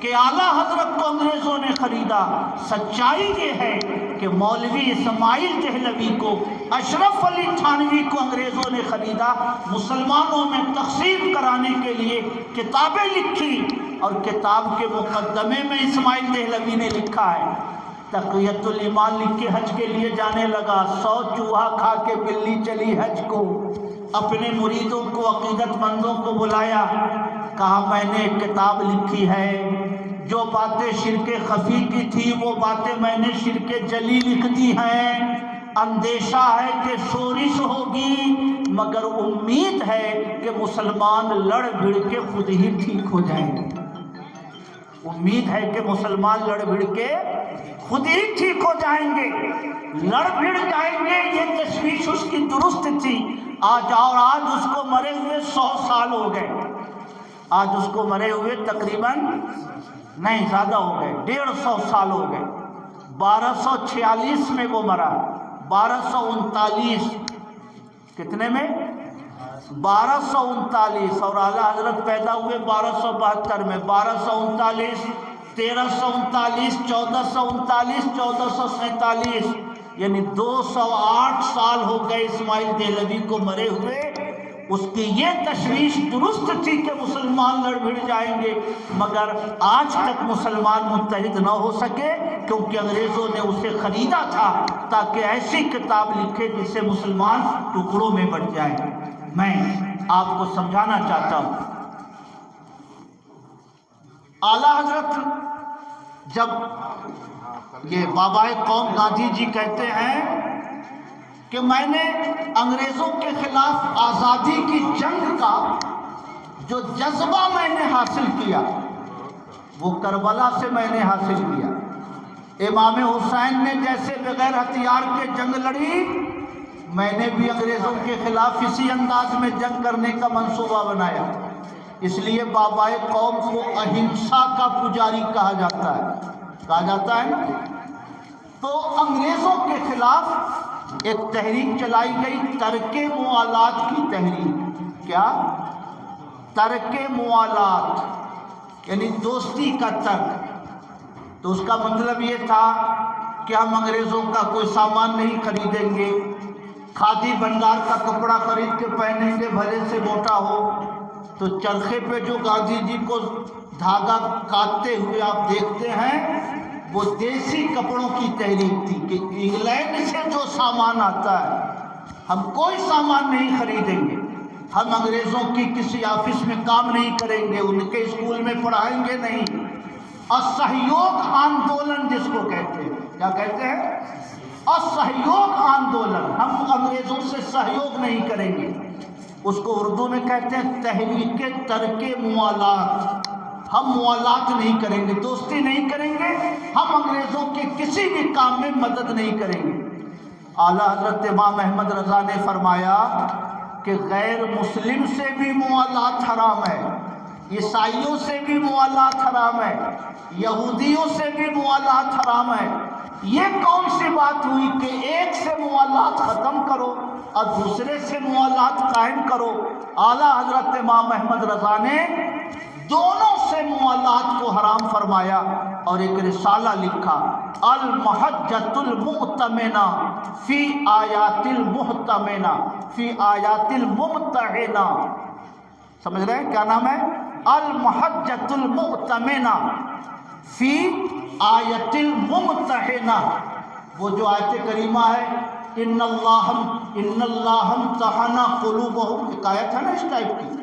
کہ اعلیٰ حضرت کو انگریزوں نے خریدا۔ سچائی یہ ہے کہ مولوی اسماعیل دہلوی کو، اشرف علی تھانوی کو انگریزوں نے خریدا، مسلمانوں میں تقسیم کرانے کے لیے کتابیں لکھی، اور کتاب کے مقدمے میں اسماعیل دہلوی نے لکھا ہے، تقویت الایمان لکھ کے حج کے لیے جانے لگا، 100 چوہا کھا کے بلی چلی حج کو، اپنے مریدوں کو عقیدت مندوں کو بلایا، کہا میں نے ایک کتاب لکھی ہے، جو باتیں شرک خفی کی تھی وہ باتیں میں نے شرک جلی لکھ دی ہیں، اندیشہ ہے کہ شورش ہوگی، مگر امید ہے کہ مسلمان لڑ بھڑ کے خود ہی ٹھیک ہو جائیں گے، امید ہے کہ مسلمان لڑ بھڑ کے خود ہی ٹھیک ہو جائیں گے، لڑ بھڑ جائیں گے، یہ تشویش اس کی درست تھی۔ آج اس کو مرے ہوئے 100 سال ہو گئے، آج اس کو مرے ہوئے تقریباً نہیں زیادہ ہو گئے، 150 سال ہو گئے، 1246 میں وہ مرا، 1239 کتنے میں 1239 اور اعلیٰ حضرت پیدا ہوئے 1272 میں 1239 1339 1439 1447 یعنی 208 سال ہو گئے اسماعیل دہلوی کو مرے ہوئے. اس کی یہ تشویش درست تھی کہ مسلمان لڑ بھڑ جائیں گے، مگر آج تک مسلمان متحد نہ ہو سکے کیونکہ انگریزوں نے اسے خریدا تھا تاکہ ایسی کتاب لکھے جس سے مسلمان ٹکڑوں میں بٹ جائیں. میں آپ کو سمجھانا چاہتا ہوں، اعلیٰ حضرت جب یہ بابا قوم گاندھی جی کہتے ہیں کہ میں نے انگریزوں کے خلاف آزادی کی جنگ کا جو جذبہ میں نے حاصل کیا وہ کربلا سے میں نے حاصل کیا. امام حسین نے جیسے بغیر ہتھیار کے جنگ لڑی، میں نے بھی انگریزوں کے خلاف اسی انداز میں جنگ کرنے کا منصوبہ بنایا. اس لیے بابا قوم کو اہنسا کا پجاری کہا جاتا ہے نا. تو انگریزوں کے خلاف ایک تحریک چلائی گئی، ترک موالات کی تحریک. کیا؟ ترک موالات یعنی دوستی کا ترک. تو اس کا مطلب یہ تھا کہ ہم انگریزوں کا کوئی سامان نہیں خریدیں گے، کھادی بھنڈار کا کپڑا خرید کے پہنیں گے بھلے سے موٹا ہو. تو چرخے پہ جو گاندھی جی کو دھاگا کاٹتے ہوئے آپ دیکھتے ہیں وہ دیسی کپڑوں کی تحریک تھی کہ انگلینڈ سے جو سامان آتا ہے ہم کوئی سامان نہیں خریدیں گے، ہم انگریزوں کی کسی آفس میں کام نہیں کریں گے، ان کے اسکول میں پڑھائیں گے نہیں. اسہیوگ آندولن جس کو کہتے ہیں، کیا کہتے ہیں؟ اسہیوگ آندولن. ہم انگریزوں سے سہیوگ نہیں کریں گے. اس کو اردو میں کہتے ہیں تحریک ترک موالات. ہم موالات نہیں کریں گے، دوستی نہیں کریں گے، ہم انگریزوں کے کسی بھی کام میں مدد نہیں کریں گے. اعلیٰ حضرت امام احمد رضا نے فرمایا کہ غیر مسلم سے بھی موالات حرام ہے، عیسائیوں سے بھی موالات حرام ہے، یہودیوں سے بھی موالات حرام ہے. یہ کون سی بات ہوئی کہ ایک سے موالات ختم کرو اور دوسرے سے موالات قائم کرو؟ اعلیٰ حضرت امام احمد رضا نے دونوں سے موالات کو حرام فرمایا اور ایک رسالہ لکھا، المحجۃ المؤتمنہ فی آیات المحتمنہ فی آیات الممتحنہ. سمجھ رہے ہیں کیا نام ہے؟ المحجۃ المؤتمنہ فی آیت الممتحنہ. وہ جو آیت کریمہ ہے ان اللہ امتحن قلوبہم، ایک آیت ہے نا اس ٹائپ کی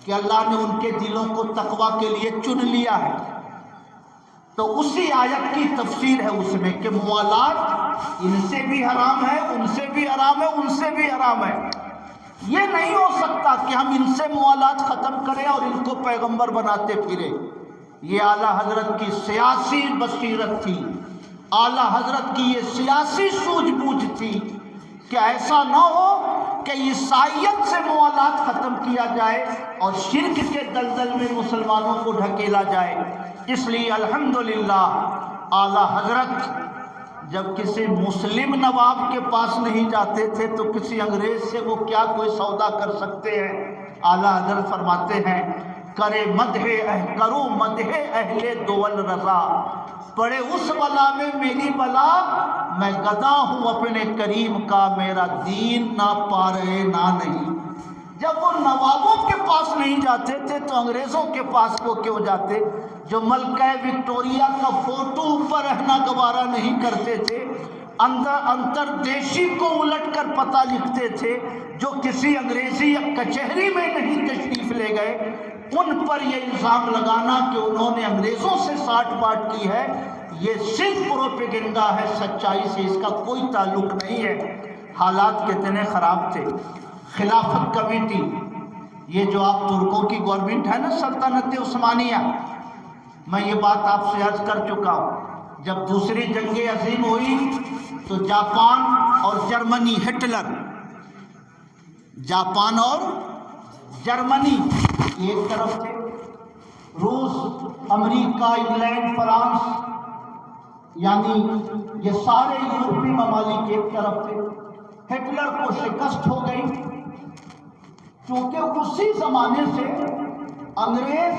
کہ اللہ نے ان کے دلوں کو تقویٰ کے لیے چن لیا ہے. تو اسی آیت کی تفسیر ہے اس میں کہ موالات ان سے بھی حرام ہے، ان سے بھی حرام ہے، ان سے بھی حرام ہے. یہ نہیں ہو سکتا کہ ہم ان سے موالات ختم کریں اور ان کو پیغمبر بناتے پھریں. یہ اعلیٰ حضرت کی سیاسی بصیرت تھی، اعلیٰ حضرت کی یہ سیاسی سوجھ بوجھ تھی کہ ایسا نہ ہو کہ عیسائیت سے موالات ختم کیا جائے اور شرک کے دلدل میں مسلمانوں کو ڈھکیلا جائے. اس لیے الحمدللہ اعلیٰ حضرت جب کسی مسلم نواب کے پاس نہیں جاتے تھے تو کسی انگریز سے وہ کیا کوئی سودا کر سکتے ہیں؟ اعلیٰ حضرت فرماتے ہیں کرو مدح اہل دول رضا، پڑے اس بلا میں میری بلا، میں گدا ہوں اپنے کریم کا، میرا دین نہ پارے نہ نہیں. جب وہ نوابوں کے پاس نہیں جاتے تھے تو انگریزوں کے پاس وہ کیوں جاتے؟ جو ملکہ وکٹوریا کا فوٹو اوپر رہنا گوارا نہیں کرتے تھے، انتر دیشی کو الٹ کر پتہ لکھتے تھے، جو کسی انگریزی کچہری میں نہیں تشریف لے گئے، ان پر یہ الزام لگانا کہ انہوں نے انگریزوں سے ساٹھ باٹ کی ہے، یہ صرف پروپیگنڈا ہے، سچائی سے اس کا کوئی تعلق نہیں ہے. حالات کتنے خراب تھے. خلافت کمیٹی، یہ جو آپ ترکوں کی گورنمنٹ ہے نا سلطنت عثمانیہ، میں یہ بات آپ سے عرض کر چکا ہوں. جب دوسری جنگ عظیم ہوئی تو جاپان اور جرمنی، ہٹلر، جاپان اور جرمنی ایک طرف تھے، روس، امریکہ، انگلینڈ، فرانس یعنی یہ سارے یورپی ممالک ایک طرف تھے، ہٹلر کو شکست ہو گئی، کیونکہ اسی زمانے سے انگریز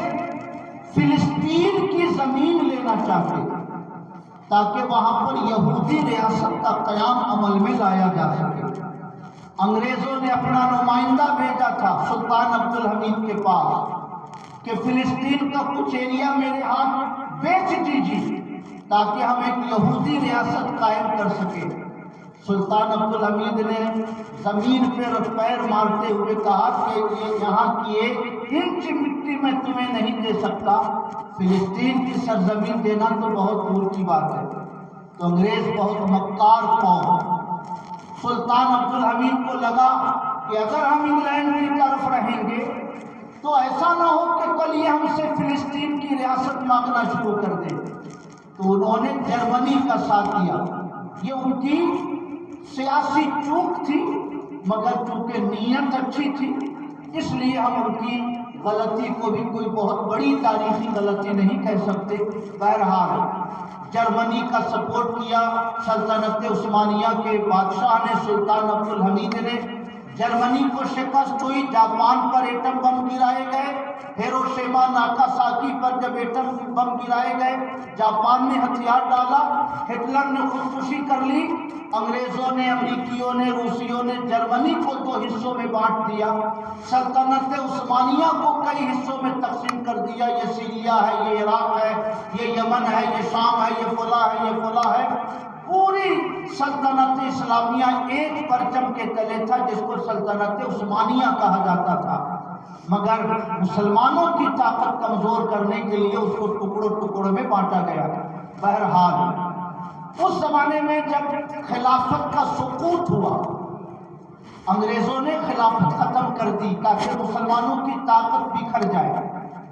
فلسطین کی زمین لینا چاہتے تاکہ وہاں پر یہودی ریاست کا قیام عمل میں لایا جا سکے۔ انگریزوں نے اپنا نمائندہ بھیجا تھا سلطان عبدالحمید کے پاس کہ فلسطین کا کچھ ایریا میرے ہاتھ بیچ دیجیے تاکہ ہم ایک یہودی ریاست قائم کر سکیں۔ سلطان عبدالحمید نے زمین پر پیر مارتے ہوئے کہا کہ یہ یہاں کی 1 انچ مٹی میں تمہیں نہیں دے سکتا، فلسطین کی سرزمین دینا تو بہت دور کی بات ہے۔ تو انگریز بہت مکار قوم، سلطان عبدالحمید کو لگا کہ اگر ہم انگلینڈ کی طرف رہیں گے تو ایسا نہ ہو کہ کل یہ ہم سے فلسطین کی ریاست مانگنا شروع کر دیں، تو انہوں نے جرمنی کا ساتھ دیا۔ یہ ان کی سیاسی چوک تھی، مگر چونکہ نیت اچھی تھی اس لیے ہم ان کی غلطی کو بھی کوئی بہت بڑی تاریخی غلطی نہیں کہہ سکتے۔ بہرحال جرمنی کا سپورٹ کیا سلطنت عثمانیہ کے بادشاہ نے، سلطان عبدالحمید نے۔ جرمنی کو شکست ہوئی، جاپان پر ایٹم بم گرائے گئے، ہیروشیما ناکاساکی پر جب ایٹم بم گرائے گئے جاپان نے ہتھیار ڈالا، ہٹلر نے خودکشی کر لی، انگریزوں نے، امریکیوں نے، روسیوں نے جرمنی کو 2 حصوں میں بانٹ دیا، سلطنت عثمانیہ کو کئی حصوں میں تقسیم کر دیا، یہ سیریا ہے، یہ عراق ہے، یہ یمن ہے، یہ شام ہے، یہ فلاں ہے، یہ فلاں ہے۔ پوری سلطنت اسلامیہ ایک پرچم کے تلے تھا جس کو سلطنت عثمانیہ کہا جاتا تھا، مگر مسلمانوں کی طاقت کمزور کرنے کے لیے اس کو ٹکڑوں ٹکڑوں میں بانٹا گیا۔ بہرحال اس زمانے میں جب خلافت کا سقوط ہوا، انگریزوں نے خلافت ختم کر دی تاکہ مسلمانوں کی طاقت بکھر جائے۔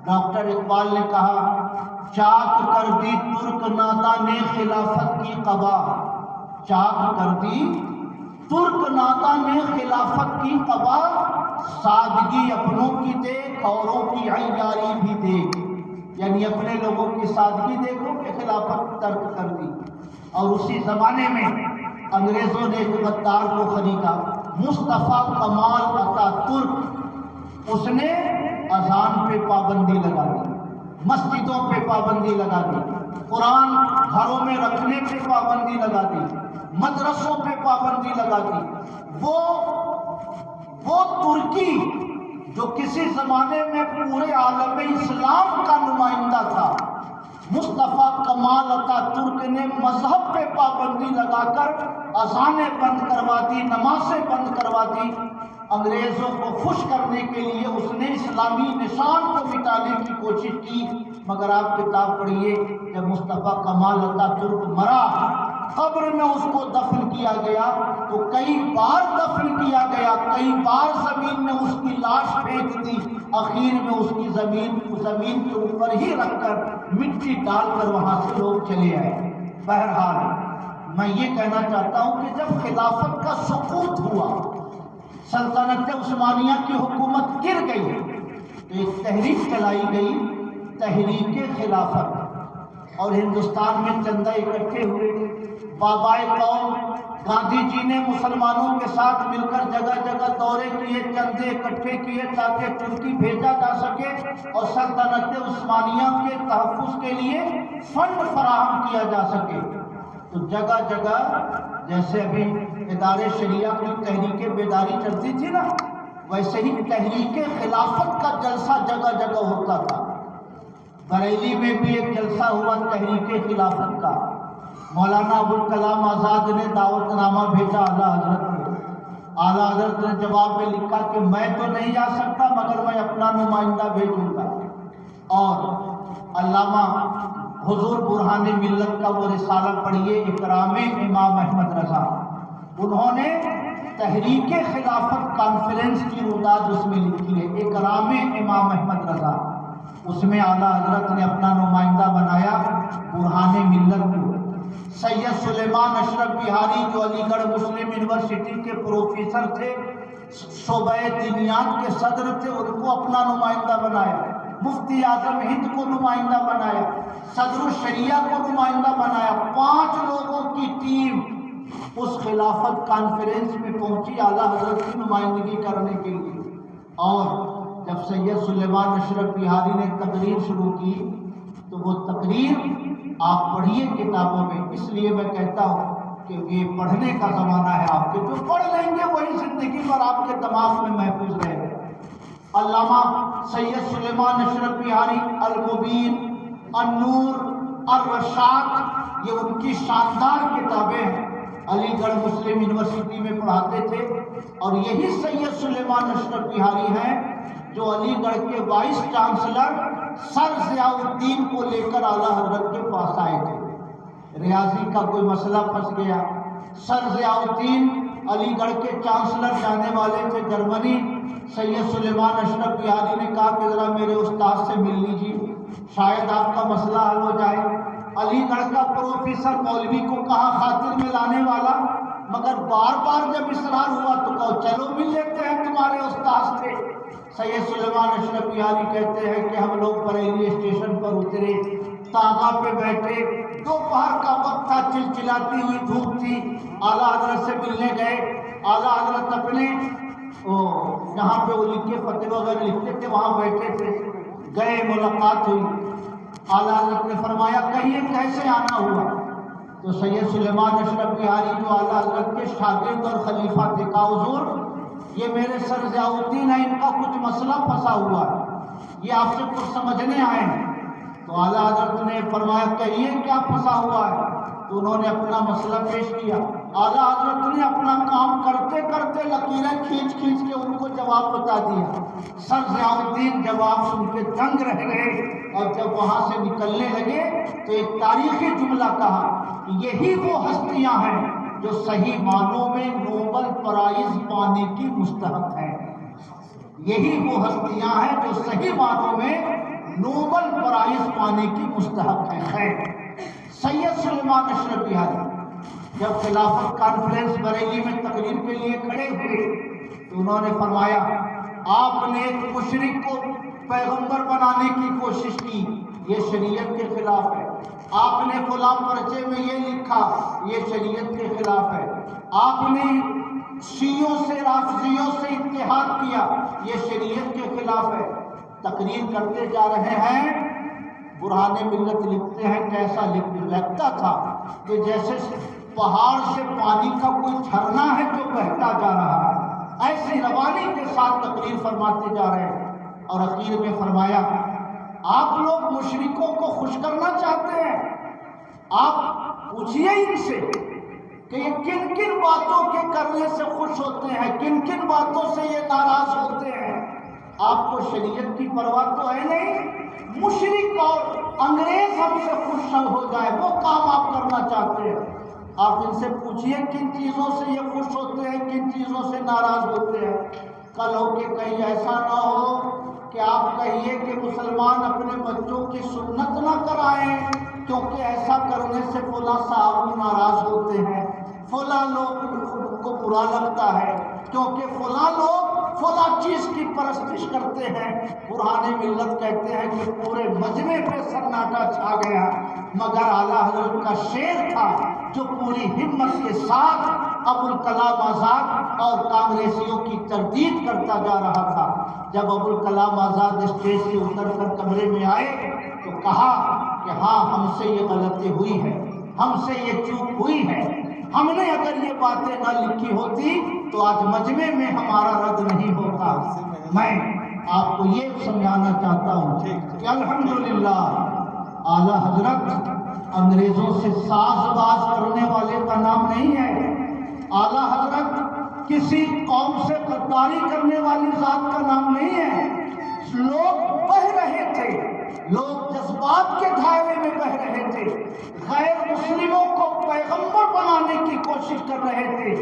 ڈاکٹر اقبال نے کہا، چاک کر دی ترک نادا نے خلافت کی قبا، چاک کر دی ترک نادا نے خلافت کی قبا، سادگی اپنوں کی دیکھ اوروں کی عیاری بھی دیکھ، یعنی اپنے لوگوں کی سادگی دیکھو کہ خلافت ترک کر دی۔ اور اسی زمانے میں انگریزوں نے ایک غدار کو خریدا، مصطفیٰ کمال اتا ترک، اس نے اذان پہ پابندی لگا دی، مسجدوں پہ پابندی لگا دی، قرآن گھروں میں رکھنے پہ پابندی لگا دی، مدرسوں پہ پابندی لگا دی۔ وہ ترکی جو کسی زمانے میں پورے عالم اسلام کا نمائندہ تھا، مصطفیٰ کمال اتا ترک نے مذہب پہ پابندی لگا کر اذانیں بند کروا دی، نمازیں بند کروا دی۔ انگریزوں کو خوش کرنے کے لیے اس نے اسلامی نشان کو مٹانے کی کوشش کی، مگر آپ کتاب پڑھیے، جب مصطفیٰ کمال اتا ترک مرا، قبر میں اس کو دفن کیا گیا تو کئی بار دفن کیا گیا، کئی بار زمین میں اس کی لاش پھینک دی، اخیر میں اس کی زمین کے اوپر ہی رکھ کر مٹی ڈال کر وہاں سے لوگ چلے آئے۔ بہرحال میں یہ کہنا چاہتا ہوں کہ جب خلافت کا سقوط ہوا، سلطنت عثمانیہ کی حکومت گر گئی، تو ایک تحریک چلائی گئی، تحریک خلافت، اور ہندوستان میں چندہ اکٹھے ہوئے۔ بابائے قوم گاندھی جی نے مسلمانوں کے ساتھ مل کر جگہ جگہ دورے کیے، چندے اکٹھے کیے تاکہ ترکی بھیجا جا سکے اور سلطنت عثمانیہ کے تحفظ کے لیے فنڈ فراہم کیا جا سکے۔ تو جگہ جگہ جیسے ابھی ادارے شریعہ کی تحریک بیداری چلتی تھی نا، ویسے ہی تحریک خلافت کا جلسہ جگہ جگہ ہوتا تھا۔ بریلی میں بھی ایک جلسہ ہوا تحریک خلافت کا، مولانا ابوالکلام آزاد نے دعوت نامہ بھیجا اعلیٰ حضرت کو، اعلیٰ حضرت نے جواب میں لکھا کہ میں تو نہیں جا سکتا مگر میں اپنا نمائندہ بھیجوں گا۔ اور علامہ حضور برہان ملت کا وہ رسالہ پڑھیے، اکرام امام احمد رضا، انہوں نے تحریک خلافت کانفرنس کی روداد اس میں لکھی ہے، اکرام امام احمد رضا۔ اس میں اعلیٰ حضرت نے اپنا نمائندہ بنایا برہان ملت کو۔ سید سلیمان اشرف بہاری جو علی گڑھ مسلم یونیورسٹی کے پروفیسر تھے، شعبہ دینیات کے صدر تھے، ان کو اپنا نمائندہ بنایا۔ مفتی اعظم ہند کو نمائندہ بنایا، صدر الشریعہ کو نمائندہ بنایا، 5 لوگوں کی ٹیم اس خلافت کانفرنس میں پہنچی اعلیٰ حضرت کی نمائندگی کرنے کے لیے۔ اور جب سید سلیمان اشرف بہاری نے تقریر شروع کی تو وہ تقریر آپ پڑھیے کتابوں میں، اس لیے میں کہتا ہوں کہ یہ پڑھنے کا زمانہ ہے آپ کے، جو پڑھ لیں گے وہی زندگی پر آپ کے دماغ میں محفوظ رہے گا۔ علامہ سید سلیمان اشرف بہاری المبین، النور، الرشاد، یہ ان کی شاندار کتابیں ہیں۔ علی گڑھ مسلم یونیورسٹی میں پڑھاتے تھے، اور یہی سید سلیمان اشرف بہاری ہیں جو علی گڑھ کے وائس چانسلر سر ضیاء الدین کو لے کر اعلیٰ حضرت کے پاس آئے تھے۔ ریاضی کا کوئی مسئلہ پھنس گیا، سر ضیاء الدین علی گڑھ کے چانسلر جانے والے تھے جرمنی، سید سلیمان اشرف بہاری نے کہا کہ ذرا میرے استاد سے مل لیجیے، شاید آپ کا مسئلہ حل ہو جائے۔ علی گڑھ کا پروفیسر مولوی کو کہا خاطر میں لانے والا، مگر بار بار جب اصرار ہوا تو کہو چلو مل لیتے ہیں تمہارے استاد سے۔ سید سلیمان اشرف بہاری کہتے ہیں کہ ہم لوگ بریلی اسٹیشن پر اترے، تاغا پہ بیٹھے، دوپہر کا وقت تھا، چلچلاتی ہوئی دھوپ تھی، اعلیٰ حضرت سے ملنے گئے۔ اعلیٰ حضرت اپنے جہاں پہ وہ لکھے فتوے وغیرہ لکھتے تھے وہاں بیٹھے تھے، گئے، ملاقات ہوئی۔ اعلیٰ حضرت نے فرمایا کہیے کیسے آنا ہوا؟ تو سید سلیمان اشرف بہاری جو اعلیٰ حضرت کے شاگرد اور خلیفہ تھے کہا حضور یہ میرے سر ضیاء الدین ہیں، ان کا کچھ مسئلہ پھنسا ہوا ہے، یہ آپ سے کچھ سمجھنے آئے ہیں۔ تو اعلیٰ حضرت نے فرمایا کہیے کیا پھنسا ہوا ہے؟ تو انہوں نے اپنا مسئلہ پیش کیا۔ اعلیٰ حضرت نے اپنا کام کرتے کرتے لکیریں کھینچ کھینچ کے ان کو جواب بتا دیا۔ سر ضیاء الدین جواب سن کے دنگ رہ گئے، اور جب وہاں سے نکلنے لگے تو ایک تاریخی جملہ کہا کہ یہی وہ ہستیاں ہیں جو صحیح معنوں میں نوبل پرائز پانے کی مستحق ہیں۔ یہی وہ ہستیاں ہیں جو صحیح معنوں میں نوبل پرائز پانے کی مستحق ہیں۔ خیر، سید سلیمان اشرف بہاری جب خلافت کانفرنس بریلی میں تقریر کے لیے کھڑے ہوئے تو انہوں نے فرمایا آپ نے ایک مشرک کو پیغمبر بنانے کی کوشش کی، یہ شریعت کے خلاف ہے۔ آپ نے فلاں پرچے میں یہ لکھا، یہ شریعت کے خلاف ہے۔ آپ نے شیعوں سے رافضیوں سے اتحاد کیا، یہ شریعت کے خلاف ہے۔ تقریر کرتے جا رہے ہیں، برہان ملت لکھتے ہیں کیسا لگتا تھا کہ جیسے پہاڑ سے پانی کا کوئی جھرنا ہے جو بہتا جا رہا ہے، ایسی روانی کے ساتھ تقریر فرماتے جا رہے ہیں۔ اور اخیر میں فرمایا آپ لوگ مشرکوں کو خوش کرنا چاہتے ہیں، آپ پوچھئے ان سے کہ یہ کن کن باتوں کے کرنے سے خوش ہوتے ہیں، کن کن باتوں سے یہ ناراض ہوتے ہیں۔ آپ کو شریعت کی پرواہ تو ہے نہیں، مشرک اور انگریز ہم سے خوش ہو جائے وہ کام آپ کرنا چاہتے ہیں۔ آپ ان سے پوچھئے کن چیزوں سے یہ خوش ہوتے ہیں، کن چیزوں سے ناراض ہوتے ہیں۔ کل ہو کہ کہیں ایسا نہ ہو کہ آپ کہیے کہ مسلمان اپنے بچوں کی سنت نہ کرائیں کیونکہ ایسا کرنے سے فلاں صاحب ناراض ہوتے ہیں، فلاں لوگ کو برا لگتا ہے کیونکہ فلاں لوگ فلاں چیز کی پرستش کرتے ہیں۔ برہان ملت کہتے ہیں کہ پورے مجمع پہ سناٹا چھا گیا، مگر اعلیٰ حضرت کا شعر تھا جو پوری ہمت کے ساتھ ابوالکلام آزاد اور کانگریسیوں کی تردید کرتا جا رہا تھا۔ جب ابوالکلام آزاد اسٹیج سے اتر کر کمرے میں آئے تو کہا کہ ہاں ہم سے یہ غلطی ہوئی ہے، ہم سے یہ چوک ہوئی ہے، ہم نے اگر یہ باتیں نہ لکھی ہوتی تو آج مجمع میں ہمارا رد نہیں ہوتا۔ میں آپ کو یہ سمجھانا چاہتا ہوں کہ الحمدللہ اعلیٰ حضرت انگریزوں سے ساز باز کرنے والے کا نام نہیں ہے، اعلیٰ حضرت کسی قوم سے غداری کرنے والی ذات کا نام نہیں ہے۔ لوگ بہہ رہے تھے، لوگ جذبات کے دھائرے میں بہہ رہے تھے، غیر مسلموں کو پیغمبر بنانے کی کوشش کر رہے تھے۔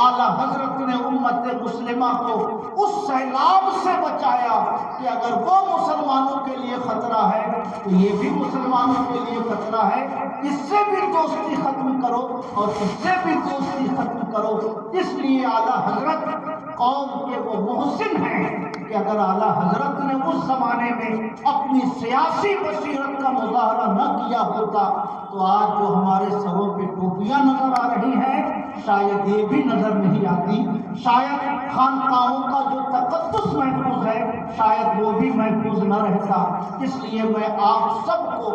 اعلیٰ حضرت نے امت مسلمہ کو اس سیلاب سے بچایا کہ اگر وہ مسلمانوں کے لیے خطرہ ہے تو یہ بھی مسلمانوں کے لیے خطرہ ہے، اس سے بھی دوستی ختم کرو اور اس سے بھی دوستی ختم کرو۔ اس لیے اعلیٰ حضرت قوم کے وہ محسن ہیں کہ اگر اعلیٰ حضرت نے اس زمانے میں اپنی سیاسی بصیرت کا مظاہرہ نہ کیا ہوتا تو آج جو ہمارے سروں پہ ٹوپیاں نظر آ رہی ہیں شاید یہ بھی نظر نہیں آتی، شاید خانقاہوں کا جو تقدس محفوظ ہے شاید وہ بھی محفوظ نہ رہتا۔ اس لیے میں آپ سب کو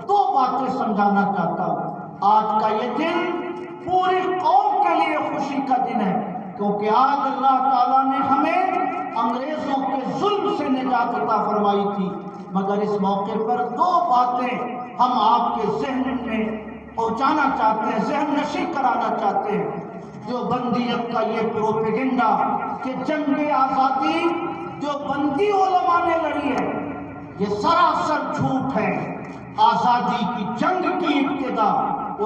دو باتیں سمجھانا چاہتا ہوں۔ آج کا یہ دن پوری قوم کے لیے خوشی کا دن ہے، کیونکہ آج اللہ تعالیٰ نے ہمیں انگریزوں کے ظلم سے نجات عطا فرمائی تھی، مگر اس موقع پر دو باتیں ہم آپ کے ذہن میں پہنچانا چاہتے ہیں، ذہن نشی کرانا چاہتے ہیں۔ جو بندیت کا یہ پروپیگنڈا کہ جنگ آزادی جو بندی علماء نے لڑی ہے یہ سراسر جھوٹ ہے۔ آزادی کی جنگ کی ابتدا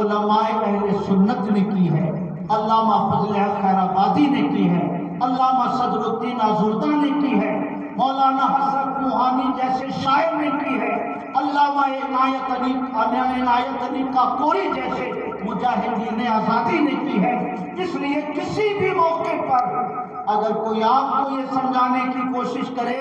علماء اہل سنت نے کی ہے، علامہ فضل حق خیر آبادی نے کی ہے، علامہ صدر الدین آزردہ نے کی ہے، مولانا حسرت موہانی جیسے شاعر نے کی ہے، علامہ عنایت علی کاکوری جیسے مجاہدین آزادی نے کی ہے۔ اس لیے کسی بھی موقع پر اگر کوئی آپ کو یہ سمجھانے کی کوشش کرے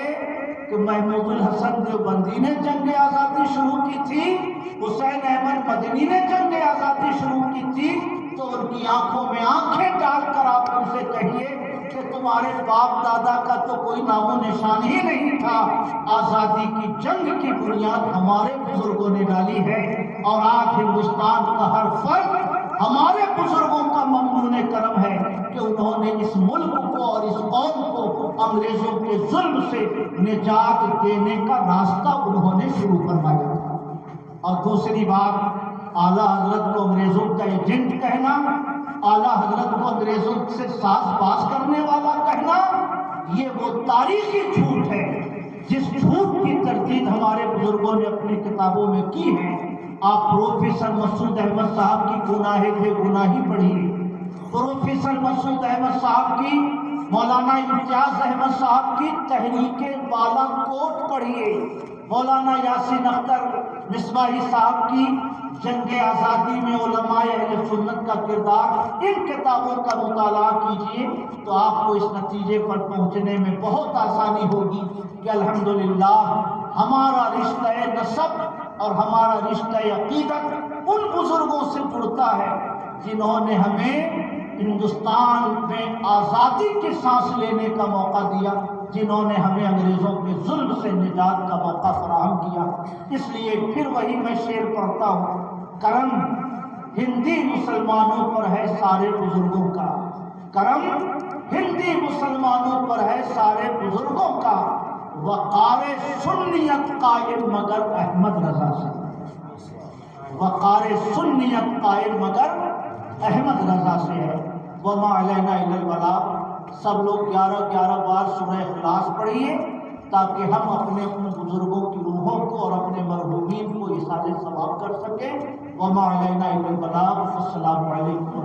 کہ محمود الحسن دیوبندی نے جنگ آزادی شروع کی تھی، حسین احمد مدنی نے جنگ آزادی شروع کی تھی، تو ان کی آنکھوں میں آنکھیں ڈال کر آپ ان سے کہیے کہ تمہارے باپ دادا کا تو کوئی نام و نشان ہی نہیں تھا۔ آزادی کی جنگ کی بنیاد ہمارے بزرگوں نے ڈالی ہے، اور آج ہندوستان کا ہر فرد ہمارے بزرگوں کا ممنون کرم ہے کہ انہوں نے اس ملک کو اور اس قوم کو انگریزوں کے ظلم سے نجات دینے کا راستہ انہوں نے شروع کروایا۔ اور دوسری بات، اعلیٰ حضرت کو انگریزوں کا ایجنٹ کہنا، اعلیٰ حضرت کو انگریزوں سے ساز باز کرنے والا کہنا، یہ وہ تاریخی جھوٹ ہے جس جھوٹ کی تردید ہمارے بزرگوں نے اپنی کتابوں میں کی ہے۔ آپ پروفیسر مسعود احمد صاحب کی گناہ بے گناہی پڑھیے، پروفیسر مسعود احمد صاحب کی، مولانا امتیاز احمد صاحب کی تحریک بالا کوٹ پڑھیے، مولانا یاسین اختر مصباحی صاحب کی جنگ آزادی میں علماء اہل سنت کا کردار، ان کتابوں کا مطالعہ کیجئے تو آپ کو اس نتیجے پر پہنچنے میں بہت آسانی ہوگی کہ الحمدللہ ہمارا رشتہ نسب اور ہمارا رشتہ عقیدت ان بزرگوں سے جڑتا ہے جنہوں نے ہمیں ہندوستان میں آزادی کی سانس لینے کا موقع دیا، جنہوں نے ہمیں انگریزوں کے ظلم سے نجات کا موقع فراہم کیا۔ اس لیے پھر وہی میں شعر پڑھتا ہوں، کرم ہندی مسلمانوں پر ہے سارے بزرگوں کا، کرم ہندی مسلمانوں پر ہے سارے بزرگوں کا، وقار سنیت قائم مگر احمد رضا سے، وقار سنیت قائم مگر احمد رضا سے ہے۔ وما علینا الا البلاغ۔ سب لوگ 11 بار سورہ اخلاص پڑھیے تاکہ ہم اپنے بزرگوں کی روحوں کو اور اپنے مرحومین کو ایصال ثواب کر سکیں۔ وما علینا الا البلاغ۔ السلام علیکم۔